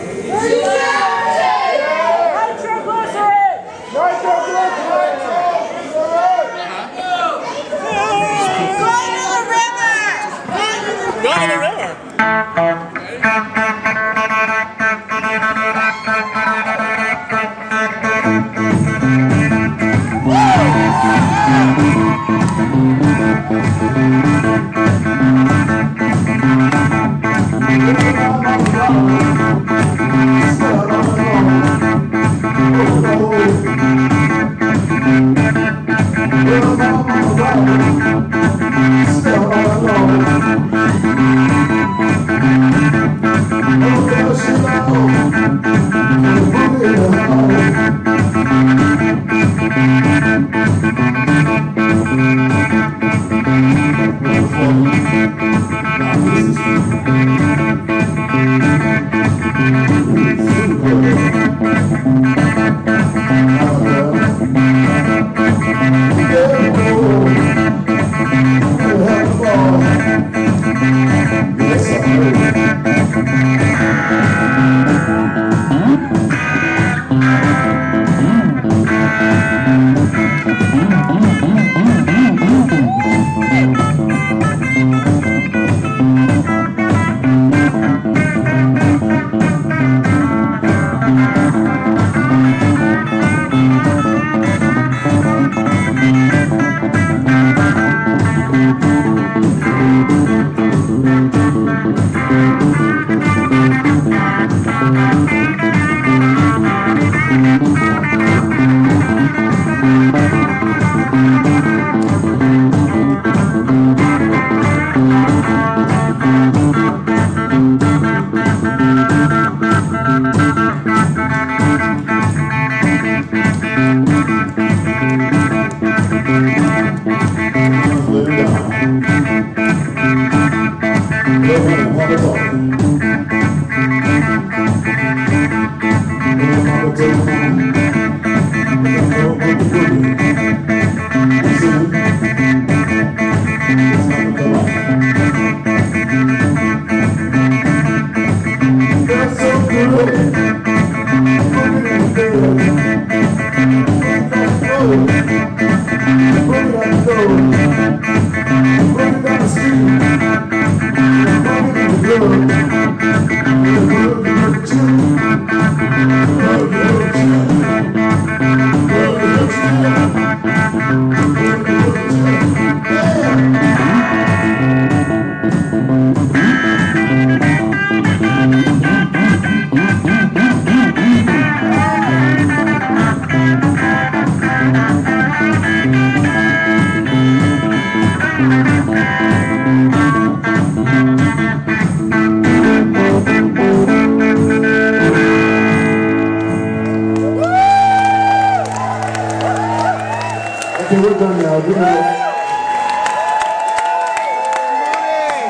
Okay, we're done now. See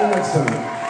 you next time.